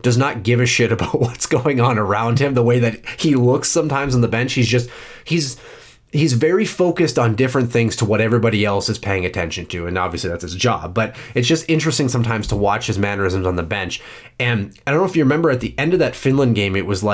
does not give a shit about what's going on around him. The way that he looks sometimes on the bench, he's very focused on different things to what everybody else is paying attention to. And obviously that's his job, but it's just interesting sometimes to watch his mannerisms on the bench. And I don't know if you remember at the end of that Finland game, it was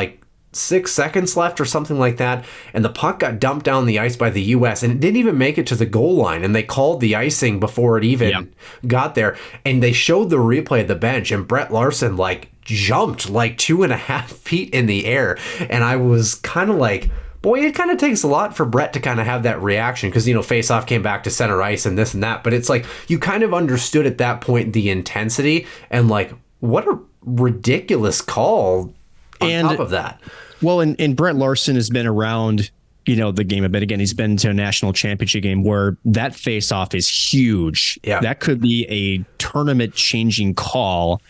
6 seconds left or something like that. And the puck got dumped down the ice by the US and it didn't even make it to the goal line. And they called the icing before it even got there. And they showed the replay at the bench and Brett Larson jumped 2.5 feet in the air. And I was kind of boy, it kind of takes a lot for Brett to kind of have that reaction because, face-off came back to center ice and this and that. But it's like you kind of understood at that point the intensity and like what a ridiculous call on top of that. Well, and Brett Larson has been around, the game a bit. Again, he's been to a national championship game where that face-off is huge. Yeah. That could be a tournament-changing call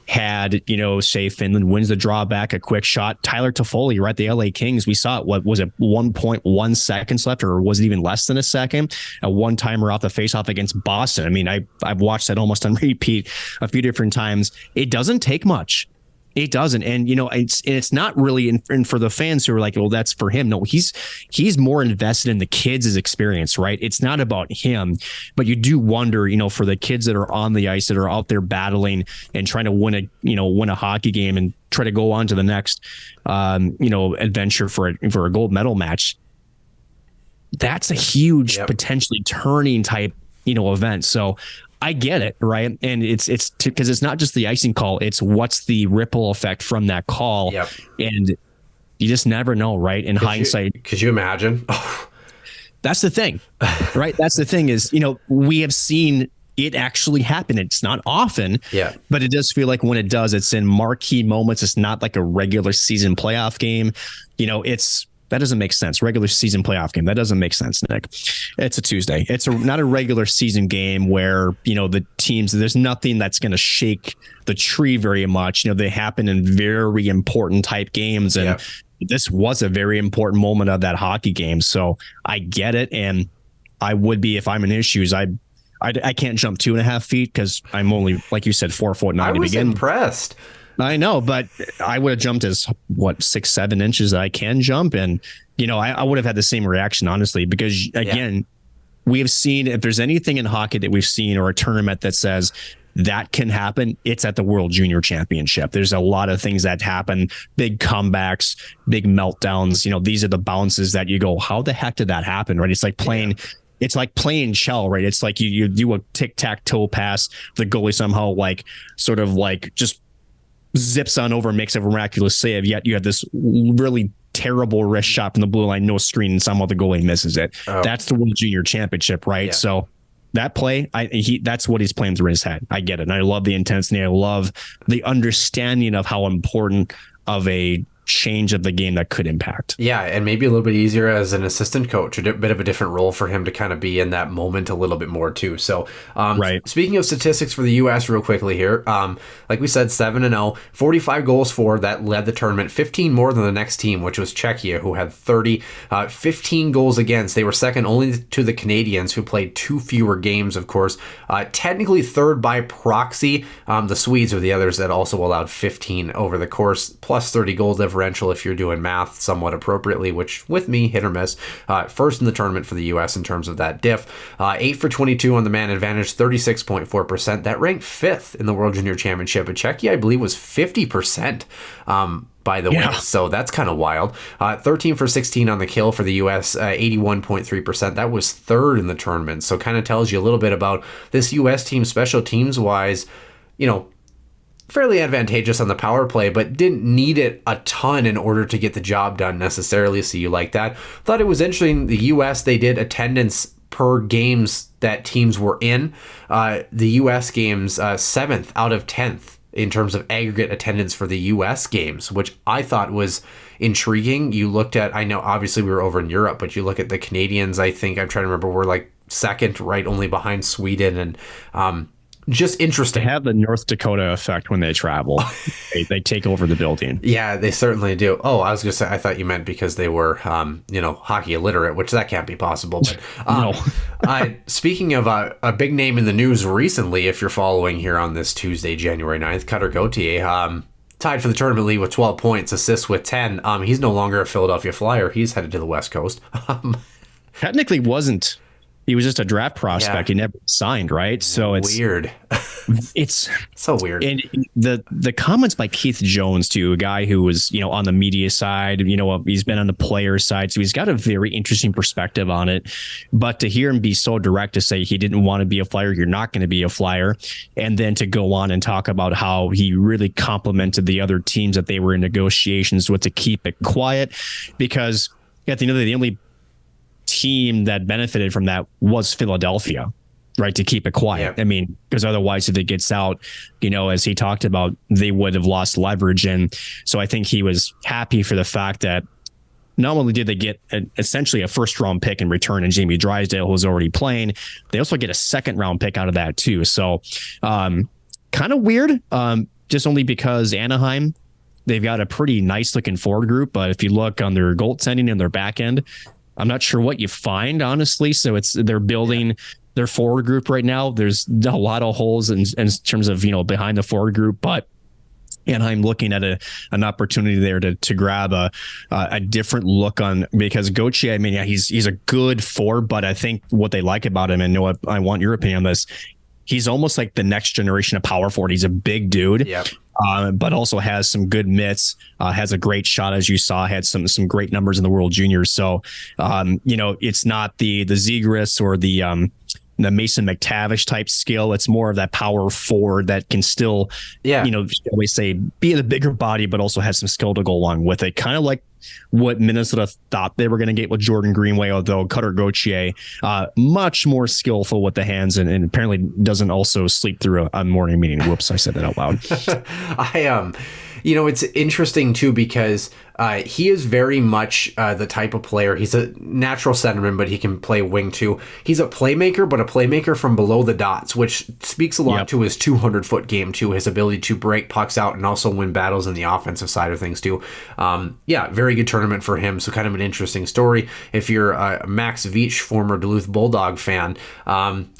had, say Finland wins the drawback, a quick shot. Tyler Toffoli, right? The LA Kings, we saw it. What was it? 1.1 seconds left, or was it even less than a second? A one-timer off the face-off against Boston. I mean, I've watched that almost on repeat a few different times. It doesn't take much. It doesn't. And, it's not really and for the fans who are like, well, that's for him. No, he's more invested in the kids' experience, right? It's not about him, but you do wonder, for the kids that are on the ice that are out there battling and trying to win a hockey game and try to go on to the next, adventure for a gold medal match. That's a huge, potentially turning type, event. So I get it, right? And it's because it's not just the icing call, it's what's the ripple effect from that call. Yep. And you just never know, right? In hindsight. Could you imagine? That's the thing, right? That's the thing is, we have seen it actually happen. It's not often, but it does feel like when it does, it's in marquee moments. It's not like a regular season playoff game. That doesn't make sense. Regular season playoff game. That doesn't make sense, Nick. It's a Tuesday. It's not a regular season game where, the teams, there's nothing that's going to shake the tree very much. They happen in very important type games. And this was a very important moment of that hockey game. So I get it. And I would be, if I'm in his shoes, I can't jump 2.5 feet because I'm only, like you said, 4'9" to begin. I was impressed. I know, but I would have jumped as 6-7 inches that I can jump. And, I would have had the same reaction, honestly, because again, we have seen, if there's anything in hockey that we've seen or a tournament that says that can happen, it's at the World Junior Championship. There's a lot of things that happen, big comebacks, big meltdowns. These are the bounces that you go, how the heck did that happen? Right. It's like playing. It's like playing shell, right? It's like you do a tic-tac-toe pass. The goalie somehow just zips on over and makes a miraculous save, yet you have this really terrible wrist shot from the blue line, no screen, and somehow the goalie misses it. That's the World Junior Championship, right? So that play, that's what he's playing through his head. I get it. And I love the intensity. I love the understanding of how important of a change of the game that could impact. Yeah, and maybe a little bit easier as an assistant coach, a bit of a different role for him to kind of be in that moment a little bit more too. So, Speaking of statistics for the U.S. real quickly here, like we said, 7-0, 45 goals for, that led the tournament, 15 more than the next team, which was Czechia, who had 30, 15 goals against. They were second only to the Canadians, who played 2 fewer games, of course. Technically third by proxy. The Swedes are the others that also allowed 15 over the course, plus 30 goal differential if you're doing math somewhat appropriately, which with me, hit or miss. First in the tournament for the U.S. in terms of that diff. 8 for 22 on the man advantage, 36.4%. That ranked 5th in the World Junior Championship. But Czechia, I believe, was 50%. By the way, so that's kind of wild. 13 for 16 on the kill for the U.S., 81.3%. That was 3rd in the tournament. So kind of tells you a little bit about this U.S. team, special teams wise, fairly advantageous on the power play, but didn't need it a ton in order to get the job done necessarily. So you like that. Thought it was interesting. The U.S., they did attendance per games that teams were in. The U.S. games, 7th out of 10th in terms of aggregate attendance for the U.S. games, which I thought was intriguing. You looked at, I know obviously we were over in Europe, but you look at the Canadians, I think, I'm trying to remember, we're like 2nd, right, only behind Sweden, and just interesting. They have the North Dakota effect when they travel. they take over the building. Yeah, they certainly do. Oh, I was going to say, I thought you meant because they were, hockey illiterate, which that can't be possible. But no. Speaking of a big name in the news recently, if you're following here on this Tuesday, January 9th, Cutter Gauthier, tied for the tournament lead with 12 points, assists with 10. He's no longer a Philadelphia Flyer. He's headed to the West Coast. Technically wasn't. He was just a draft prospect. He never signed, right? So it's weird. It's so weird. And the comments by Keith Jones, too, a guy who was, on the media side, he's been on the player side. So he's got a very interesting perspective on it. But to hear him be so direct to say he didn't want to be a Flyer, you're not going to be a Flyer. And then to go on and talk about how he really complimented the other teams that they were in negotiations with to keep it quiet, because at the end of the day, the only team that benefited from that was Philadelphia, right? To keep it quiet. Yeah. I mean, because otherwise, if it gets out, as he talked about, they would have lost leverage. And so I think he was happy for the fact that not only did they get essentially a first round pick in return in Jamie Drysdale, who was already playing, they also get a second round pick out of that too. So kind of weird, just only because Anaheim, they've got a pretty nice looking forward group. But if you look on their goaltending and their back end, I'm not sure what you find, honestly. So they're building their forward group right now. There's a lot of holes in terms of, behind the forward group, but Anaheim looking at an opportunity there to grab a different look on, because Gauthier, I mean, yeah, he's a good forward, but I think what they like about him, and Noah, I want your opinion on this, he's almost like the next generation of power forward. He's a big dude, but also has some good mitts, has a great shot, as you saw, had some great numbers in the World Juniors. So, it's not the Zegras or the Mason McTavish type skill. It's more of that power forward that can still, always say, be the bigger body, but also has some skill to go along with it. Kind of like what Minnesota thought they were going to get with Jordan Greenway, although Cutter Gauthier, much more skillful with the hands, and apparently doesn't also sleep through a morning meeting. Whoops, I said that out loud. It's interesting too, because he is very much the type of player. He's a natural centerman, but he can play wing too. He's a playmaker, but a playmaker from below the dots, which speaks a lot to his 200-foot game too, his ability to break pucks out and also win battles in the offensive side of things too. Very good tournament for him. So kind of an interesting story. If you're a Max Veach, former Duluth Bulldog fan,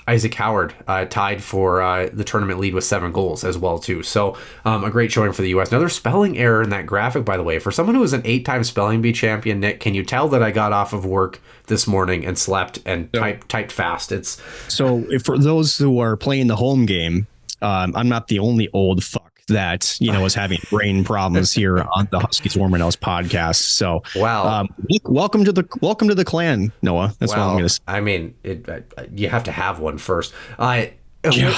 Isaac Howard tied for the tournament lead with 7 goals as well too. So a great showing for the U.S. Another spelling error in that graphic, by the way. For someone who was an 8-time spelling bee champion, Nick, can you tell that I got off of work this morning and slept and typed fast? It's so for those who are playing the home game, I'm not the only old fuck that was having brain problems here on the Huskies Warming House podcast. So wow, welcome to the clan, Noah. That's what I'm going to say. I mean, you have to have one first.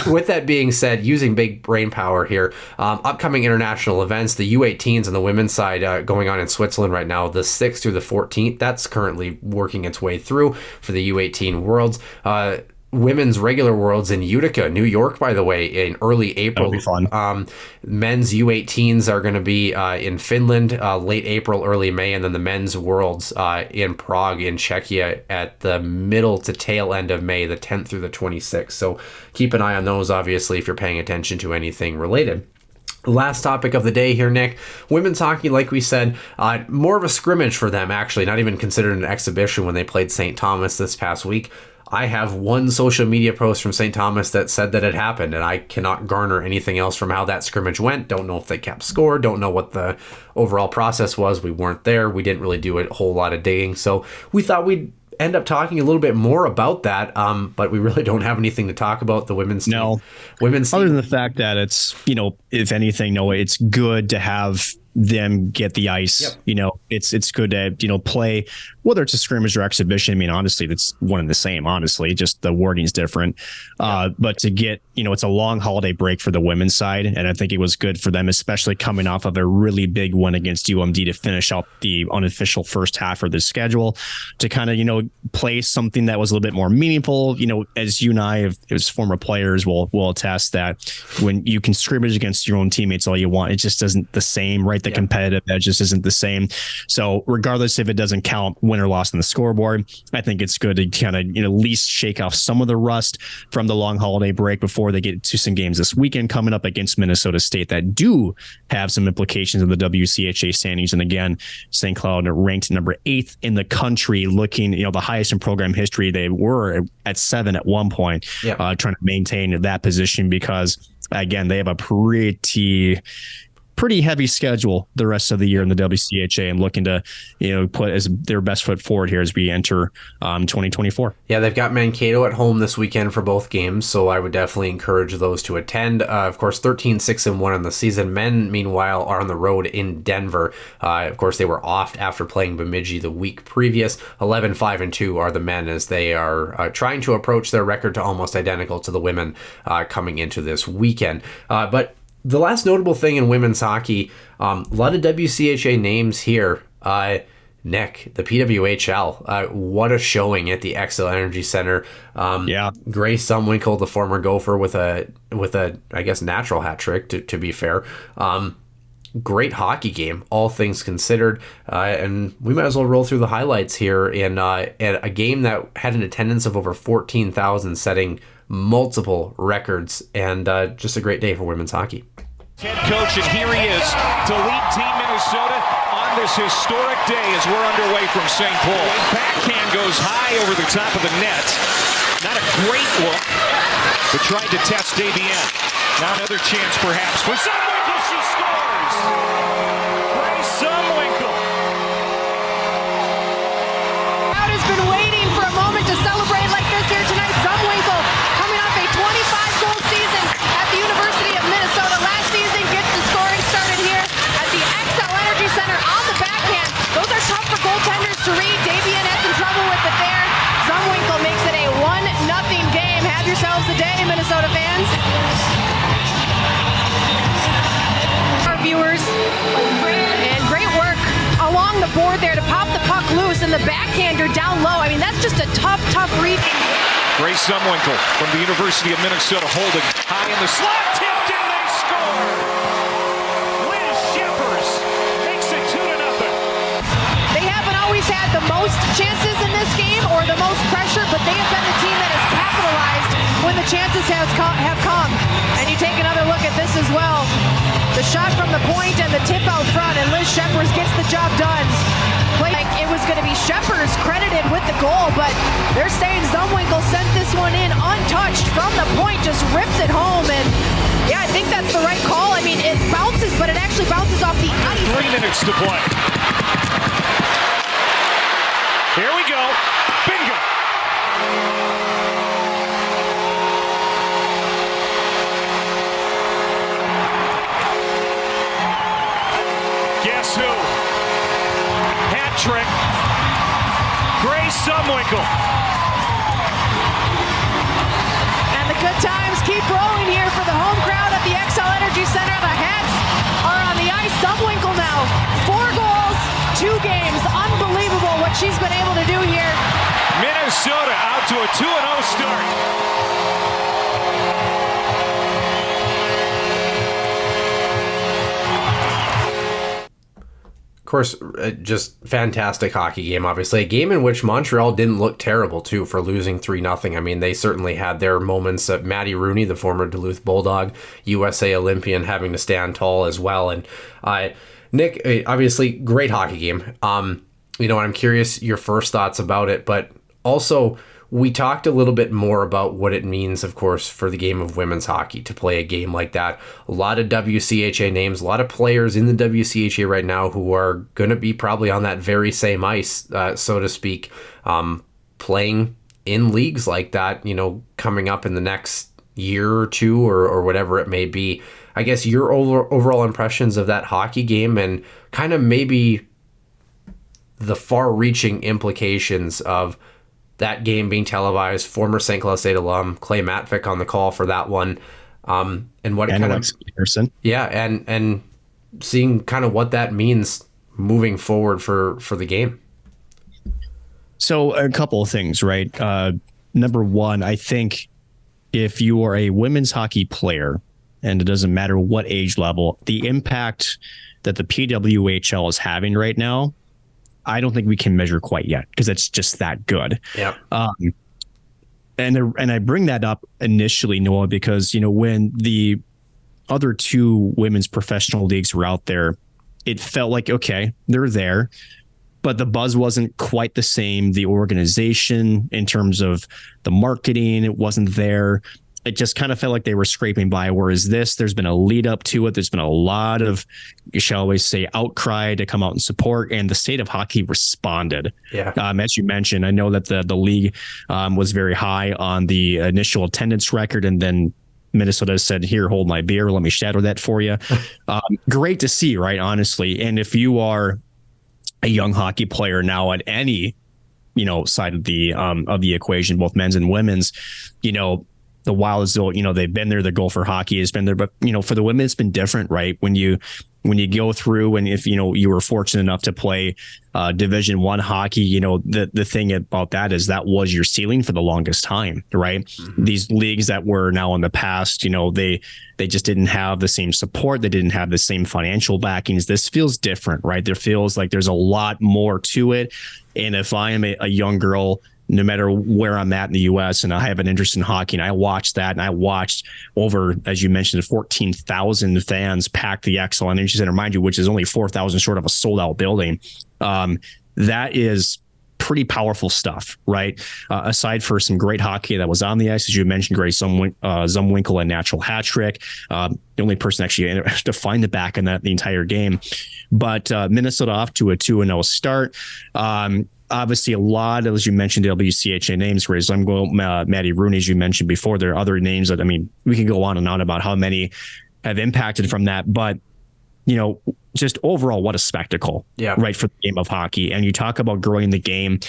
With that being said, using big brain power here, upcoming international events, the U18s on the women's side going on in Switzerland right now, the 6th through the 14th. That's currently working its way through for the U18 Worlds. Women's regular Worlds in Utica, New York, by the way, in early April. That'll be fun. Men's U18s are going to be in Finland, late April, early May, and then the men's Worlds in Prague, in Czechia, at the middle to tail end of May, the 10th through the 26th. So keep an eye on those, obviously, if you're paying attention to anything related. Last topic of the day here, Nick. Women's hockey, like we said, more of a scrimmage for them, actually, not even considered an exhibition when they played St. Thomas this past week. I have one social media post from St. Thomas that said that it happened, and I cannot garner anything else from how that scrimmage went. Don't know if they kept score. Don't know what the overall process was. We weren't there. We didn't really do a whole lot of digging. So we thought we'd end up talking a little bit more about that, but we really don't have anything to talk about the women's team. No. Women's other team. than the fact that it's, if anything, Noah, it's good to have them get the ice. Yep. It's good to, play, whether it's a scrimmage or exhibition. I mean, honestly, that's one and the same, honestly, just the wording's different. But to get, it's a long holiday break for the women's side. And I think it was good for them, especially coming off of a really big win against UMD to finish out the unofficial first half of the schedule, to kind of, play something that was a little bit more meaningful. As you and I, as former players, will attest that when you can scrimmage against your own teammates all you want, it just isn't the same, right? The competitive edge just isn't the same. So regardless if it doesn't count win or loss on the scoreboard, I think it's good to kind of at least shake off some of the rust from the long holiday break before they get to some games this weekend coming up against Minnesota State that do have some implications of the WCHA standings. And again, St. Cloud ranked number 8th in the country, looking the highest in program history. They were at 7 at one point, trying to maintain that position because again they have a pretty heavy schedule the rest of the year in the WCHA, and looking to put as their best foot forward here as we enter 2024. Yeah, they've got Mankato at home this weekend for both games, so I would definitely encourage those to attend. Of course, 13-6-1 in the season. Men, meanwhile, are on the road in Denver. Of course, they were off after playing Bemidji the week previous. 11-5-2 are the men, as they are trying to approach their record to almost identical to the women coming into this weekend. But the last notable thing in women's hockey, a lot of WCHA names here. Nick, the PWHL, what a showing at the Xcel Energy Center. Grace Zumwinkle, the former Gopher, with a I guess natural hat trick, to be fair. Great hockey game, all things considered, and we might as well roll through the highlights here in a game that had an attendance of over 14,000, setting multiple records, and just a great day for women's hockey. Head coach, and here he is to lead Team Minnesota on this historic day as we're underway from St. Paul. His backhand goes high over the top of the net. Not a great look, but tried to test Davienne. Now another chance perhaps for Zumwinkle. She scores! Grace Zumwinkle. Crowd has been waiting for a moment to celebrate like this here tonight. Zumwinkle coming off a 25-goal season at the University of Minnesota. Last season gets the scoring started here at the Xcel Energy Center on the backhand. Those are tough for goaltenders to read. Davienne had some trouble with it there. Zumwinkle makes it a 1-0 game. Have yourselves a day, Minnesota fans. Our viewers, and great work along the board there to pop the puck loose, and the backhander down low. I mean, that's just a tough read. Grace Zumwinkle from the University of Minnesota holding high in the slot, tipped, and they score! Liz Shepers makes it 2-0. They haven't always had the most chances in this game or the most pressure, but they have been the team that has capitalized when the chances have come. And you take another look at this as well. The shot from the point and the tip out front, and Liz Shepers gets the job done. Like it was going to be Shepers credited with the goal, but they're saying Zumwinkle sent this one in untouched from the point, just rips it home, and yeah, I think that's the right call. I mean, it bounces, but it actually bounces off the ice. 3 minutes to play. Here we go. Bingo. Guess who? Hat trick. Grace Zumwinkle. And the good times keep rolling here for the home crowd at the Xcel Energy Center. The Hats are on the ice. Zumwinkle now, 4 goals, 2 games. Unbelievable what she's been able to do here. Minnesota out to a 2-0 start. Of course, just fantastic hockey game, obviously. A game in which Montreal didn't look terrible, too, for losing 3-0. I mean, they certainly had their moments. Maddie Rooney, the former Duluth Bulldog, USA Olympian, having to stand tall as well. And Nick, obviously, great hockey game. I'm curious your first thoughts about it, but also we talked a little bit more about what it means, of course, for the game of women's hockey to play a game like that. A lot of WCHA names, a lot of players in the WCHA right now who are going to be probably on that very same ice, so to speak, playing in leagues like that, coming up in the next year or two or whatever it may be. I guess your overall impressions of that hockey game and kind of maybe the far-reaching implications of that game being televised, former St. Cloud State alum Clay Matvick on the call for that one, and what it kind of Peterson. Yeah, and seeing kind of what that means moving forward for the game. So a couple of things, right? Number one, I think if you are a women's hockey player, and it doesn't matter what age level, the impact that the PWHL is having right now, I don't think we can measure quite yet because it's just that good. Yeah. And I bring that up initially, Noah, because, when the other 2 women's professional leagues were out there, it felt like, okay, they're there, but the buzz wasn't quite the same. The organization in terms of the marketing, it wasn't there. It just kind of felt like they were scraping by. Whereas there's been a lead up to it. There's been a lot of, shall we say, outcry to come out and support, and the state of hockey responded. Yeah. As you mentioned, I know that the league was very high on the initial attendance record, and then Minnesota said, "Here, hold my beer. Let me shatter that for you." Great to see, right? Honestly, and if you are a young hockey player now at any, side of the equation, both men's and women's, the Wild, as though, they've been there, the Gopher hockey has been there, but, for the women, it's been different, right? When you go through, and if, you were fortunate enough to play Division I hockey, the thing about that is that was your ceiling for the longest time, right? Mm-hmm. These leagues that were now in the past, they just didn't have the same support. They didn't have the same financial backings. This feels different, right? There feels like there's a lot more to it. And if I am a young girl, no matter where I'm at in the U.S. and I have an interest in hockey, and I watched that, and I watched over, as you mentioned, 14,000 fans pack the Xcel Energy Center, mind you, which is only 4,000 short of a sold out building. That is pretty powerful stuff, right? Aside for some great hockey that was on the ice, as you mentioned, Grace Zumwinkle, a natural hat trick. The only person actually to find the back in that the entire game. But Minnesota off to a 2-0 start. Obviously, a lot of, as you mentioned, WCHA names, Grace Zumwinkle, Maddie Rooney, as you mentioned before. There are other names that, we can go on and on about how many have impacted from that. But, just overall, what a spectacle, right, for the game of hockey. And you talk about growing the game.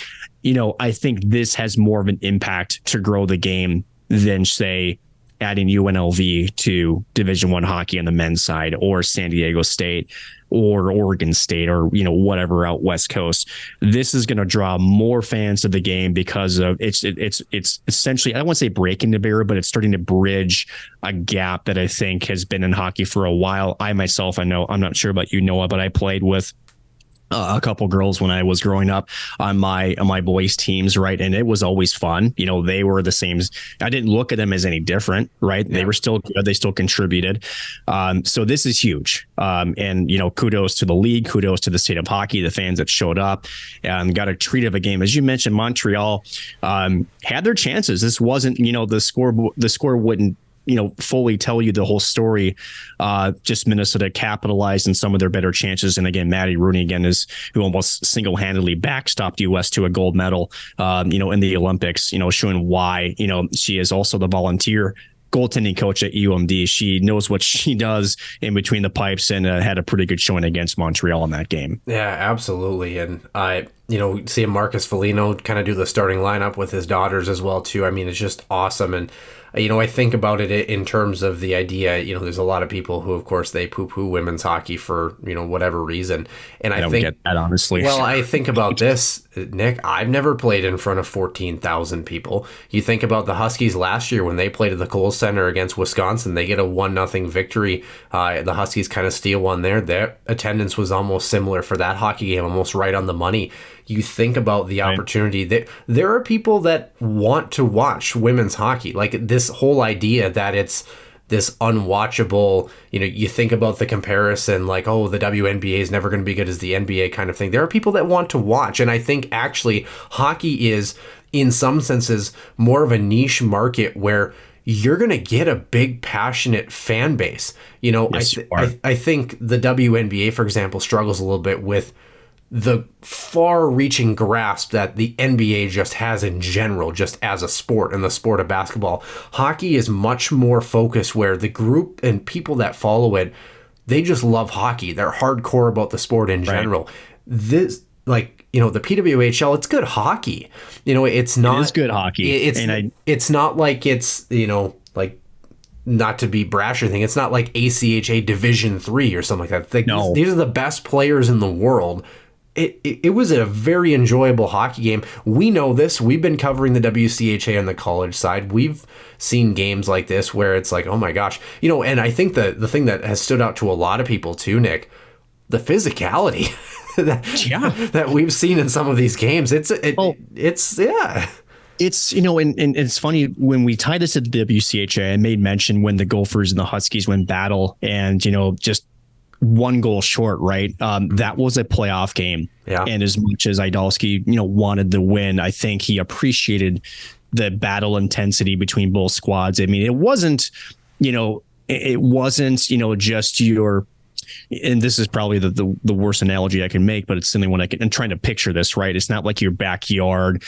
I think this has more of an impact to grow the game than, say, adding UNLV to Division I hockey on the men's side, or San Diego State, or Oregon State, or whatever out West Coast. This is going to draw more fans to the game because of it's essentially, I don't want to say breaking the barrier, but it's starting to bridge a gap that I think has been in hockey for a while. I myself, I'm not sure about you, Noah, but I played with a couple girls when I was growing up on my boys teams, right? And it was always fun. They were the same. I didn't look at them as any different, right? Yeah. They were still good. They still contributed. So this is huge. And kudos to the league, kudos to the state of hockey, the fans that showed up and got a treat of a game. As you mentioned, Montreal had their chances. This wasn't, the score wouldn't fully tell you the whole story. Just Minnesota capitalized in some of their better chances. And again, Maddie Rooney again is who almost single-handedly backstopped U.S. to a gold medal, in the Olympics, showing why, she is also the volunteer goaltending coach at UMD. She knows what she does in between the pipes, and had a pretty good showing against Montreal in that game. Yeah, absolutely. And seeing Marcus Foligno kind of do the starting lineup with his daughters as well too. It's just awesome. And I think about it in terms of the idea, there's a lot of people who, of course, they poo-poo women's hockey for, whatever reason. And I don't think get that, honestly. Well, I think about this, Nick, I've never played in front of 14,000 people. You think about the Huskies last year when they played at the Kohl Center against Wisconsin, they get a 1-0 victory. The Huskies kind of steal one there. Their attendance was almost similar for that hockey game, almost right on the money. You think about the opportunity that there are people that want to watch women's hockey. Like this whole idea that it's this unwatchable, you think about the comparison like, oh, the WNBA is never going to be good as the NBA kind of thing. There are people that want to watch. And I think actually hockey is in some senses more of a niche market where you're going to get a big, passionate fan base. Yes, I think the WNBA, for example, struggles a little bit with the far-reaching grasp that the NBA just has in general, just as a sport, in the sport of basketball. Hockey is much more focused where the group and people that follow it, they just love hockey. They're hardcore about the sport in general. Right. This, the PWHL, it's good hockey. It's not... It is good hockey. It's not like it's, not to be brash or anything, it's not like ACHA Division III or something like that. No. These are the best players in the world. It was a very enjoyable hockey game. We know this. We've been covering the WCHA on the college side. We've seen games like this where it's like, oh my gosh. And I think the thing that has stood out to a lot of people too, Nick, the physicality that we've seen in some of these games. It's and it's funny when we tie this to the WCHA. I made mention when the Gophers and the Huskies went battle and, just one goal short, right? That was a playoff game. Yeah. And as much as Idalski, wanted the win, I think he appreciated the battle intensity between both squads. It wasn't, just your, and this is probably the worst analogy I can make, but it's something when I'm trying to picture this, right? It's not like your backyard,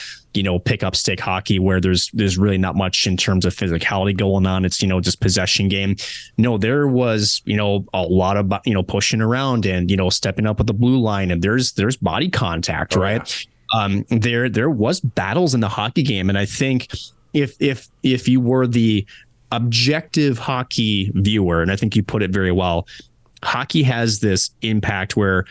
pick up stick hockey where there's really not much in terms of physicality going on. It's, just possession game. No, there was, a lot of, pushing around and, stepping up with the blue line, and there's body contact, right? Yeah. There was battles in the hockey game. And I think if you were the objective hockey viewer, and I think you put it very well, hockey has this impact where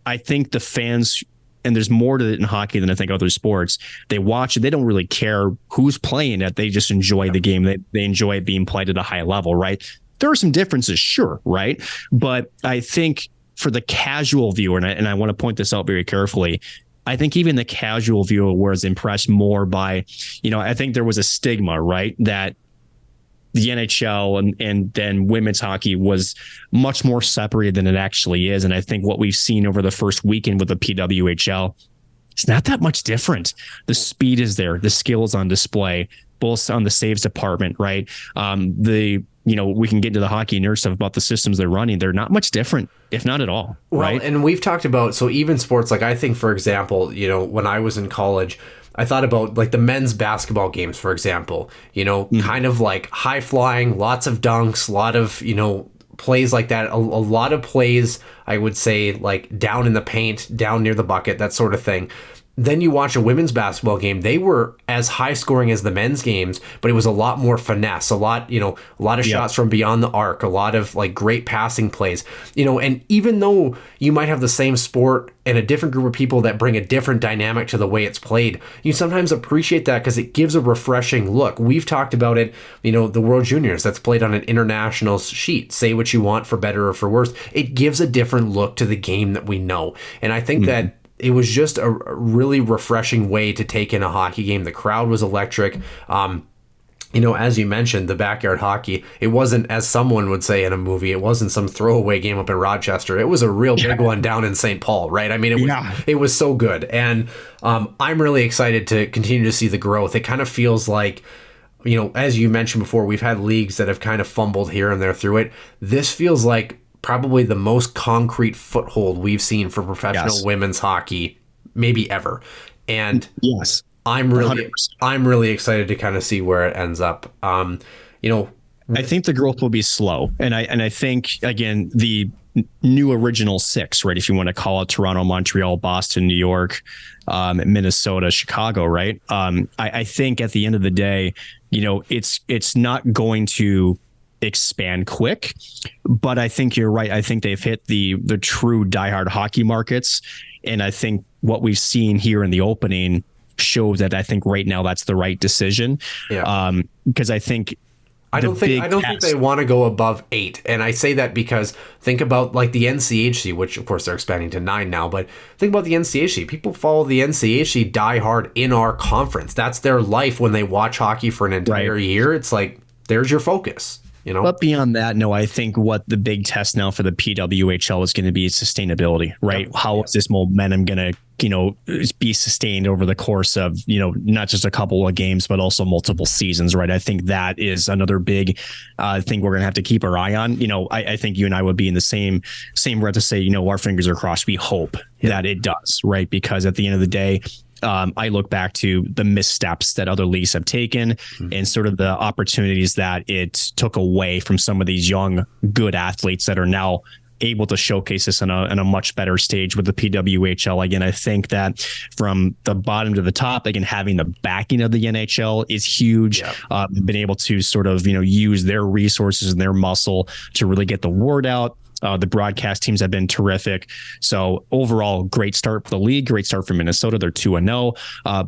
I think the fans, and there's more to it in hockey than I think other sports, they watch it, they don't really care who's playing it, they just enjoy the game, they enjoy it being played at a high level, right? There are some differences, sure, right? But I think for the casual viewer, and I want to point this out very carefully, I think even the casual viewer was impressed more by, I think there was a stigma, right, that the NHL and then women's hockey was much more separated than it actually is. And I think what we've seen over the first weekend with the PWHL, it's not that much different. The speed is there. The skill is on display, both on the saves department, right? We can get into the hockey nerd stuff about the systems they're running. They're not much different, if not at all. Well, right. And we've talked about, so even sports, like I think, for example, when I was in college, I thought about like the men's basketball games, for example, kind of like high flying, lots of dunks, a lot of, plays like that, a lot of plays, I would say, like down in the paint, down near the bucket, that sort of thing. Then you watch a women's basketball game, they were as high scoring as the men's games, but it was a lot more finesse, a lot of shots from beyond the arc, a lot of like great passing plays, and even though you might have the same sport and a different group of people that bring a different dynamic to the way it's played, you sometimes appreciate that because it gives a refreshing look. We've talked about it, the World Juniors that's played on an international sheet, say what you want, for better or for worse. It gives a different look to the game that we know. And I think that it was just a really refreshing way to take in a hockey game. The crowd was electric. As you mentioned, the backyard hockey, it wasn't, as someone would say in a movie, it wasn't some throwaway game up in Rochester. It was a real big one down in St. Paul, right? I mean, it was so good. And I'm really excited to continue to see the growth. It kind of feels like, as you mentioned before, we've had leagues that have kind of fumbled here and there through it. This feels like probably the most concrete foothold we've seen for professional women's hockey maybe ever. And I'm really excited to kind of see where it ends up. I think the growth will be slow. And I think, again, the new original six, right? If you want to call it Toronto, Montreal, Boston, New York, Minnesota, Chicago, right? I think at the end of the day, it's not going to expand quick, but I think you're right. I think they've hit the true diehard hockey markets, and I think what we've seen here in the opening shows that I think right now that's the right decision. Because I think I don't think they want to go above 8, and I say that because think about like the NCHC, which of course they're expanding to 9 now, but think about the NCHC. People follow the NCHC diehard in our conference. That's their life when they watch hockey for an entire year. It's like there's your focus. But beyond that, no, I think what the big test now for the PWHL is going to be is sustainability, right? How is this momentum going to, be sustained over the course of, not just a couple of games, but also multiple seasons, right? I think that is another big thing we're going to have to keep our eye on. I think you and I would be in the same breath to say, our fingers are crossed. We hope that it does, right? Because at the end of the day, I look back to the missteps that other leagues have taken and sort of the opportunities that it took away from some of these young, good athletes that are now able to showcase this in a much better stage with the PWHL. Again, I think that from the bottom to the top, again, having the backing of the NHL is huge. Been able to sort of, use their resources and their muscle to really get the word out. The broadcast teams have been terrific. So overall, great start for the league, great start for Minnesota. They're 2-0.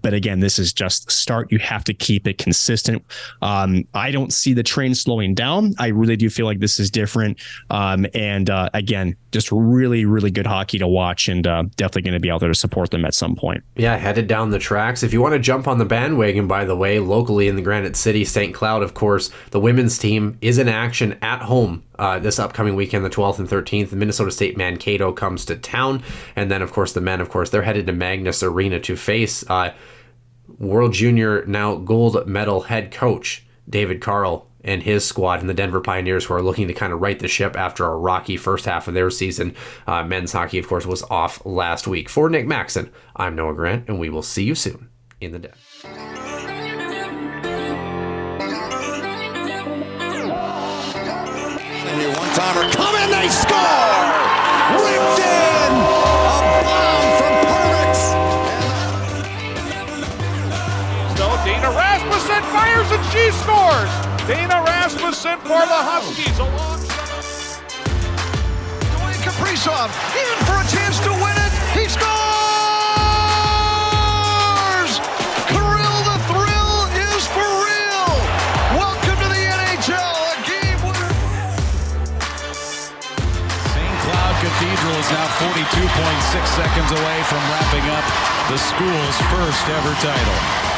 But again, this is just the start. You have to keep it consistent. I don't see the train slowing down. I really do feel like this is different. Again, just really, really good hockey to watch, and definitely going to be out there to support them at some point. Yeah, headed down the tracks. If you want to jump on the bandwagon, by the way, locally in the Granite City, St. Cloud, of course, the women's team is in action at home this upcoming weekend, the 12th and 13th. The Minnesota State Mankato comes to town. And then, of course, the men, they're headed to Magnus Arena to face World Junior, now gold medal head coach David Carl and his squad in the Denver Pioneers, who are looking to kind of right the ship after a rocky first half of their season. Men's hockey, of course, was off last week. For Nick Maxon, I'm Noah Grant, and we will see you soon in the den. One-timer coming, they score! Ripped in! A bomb from Perrix! So Dana Rasmussen fires and she scores. Dana Rasmussen for the Huskies. Dwayne Kaprizov in for a chance to win it. He scores! Kirill the Thrill is for real. Welcome to the NHL, a game winner. St. Cloud Cathedral is now 42.6 seconds away from wrapping up the school's first ever title.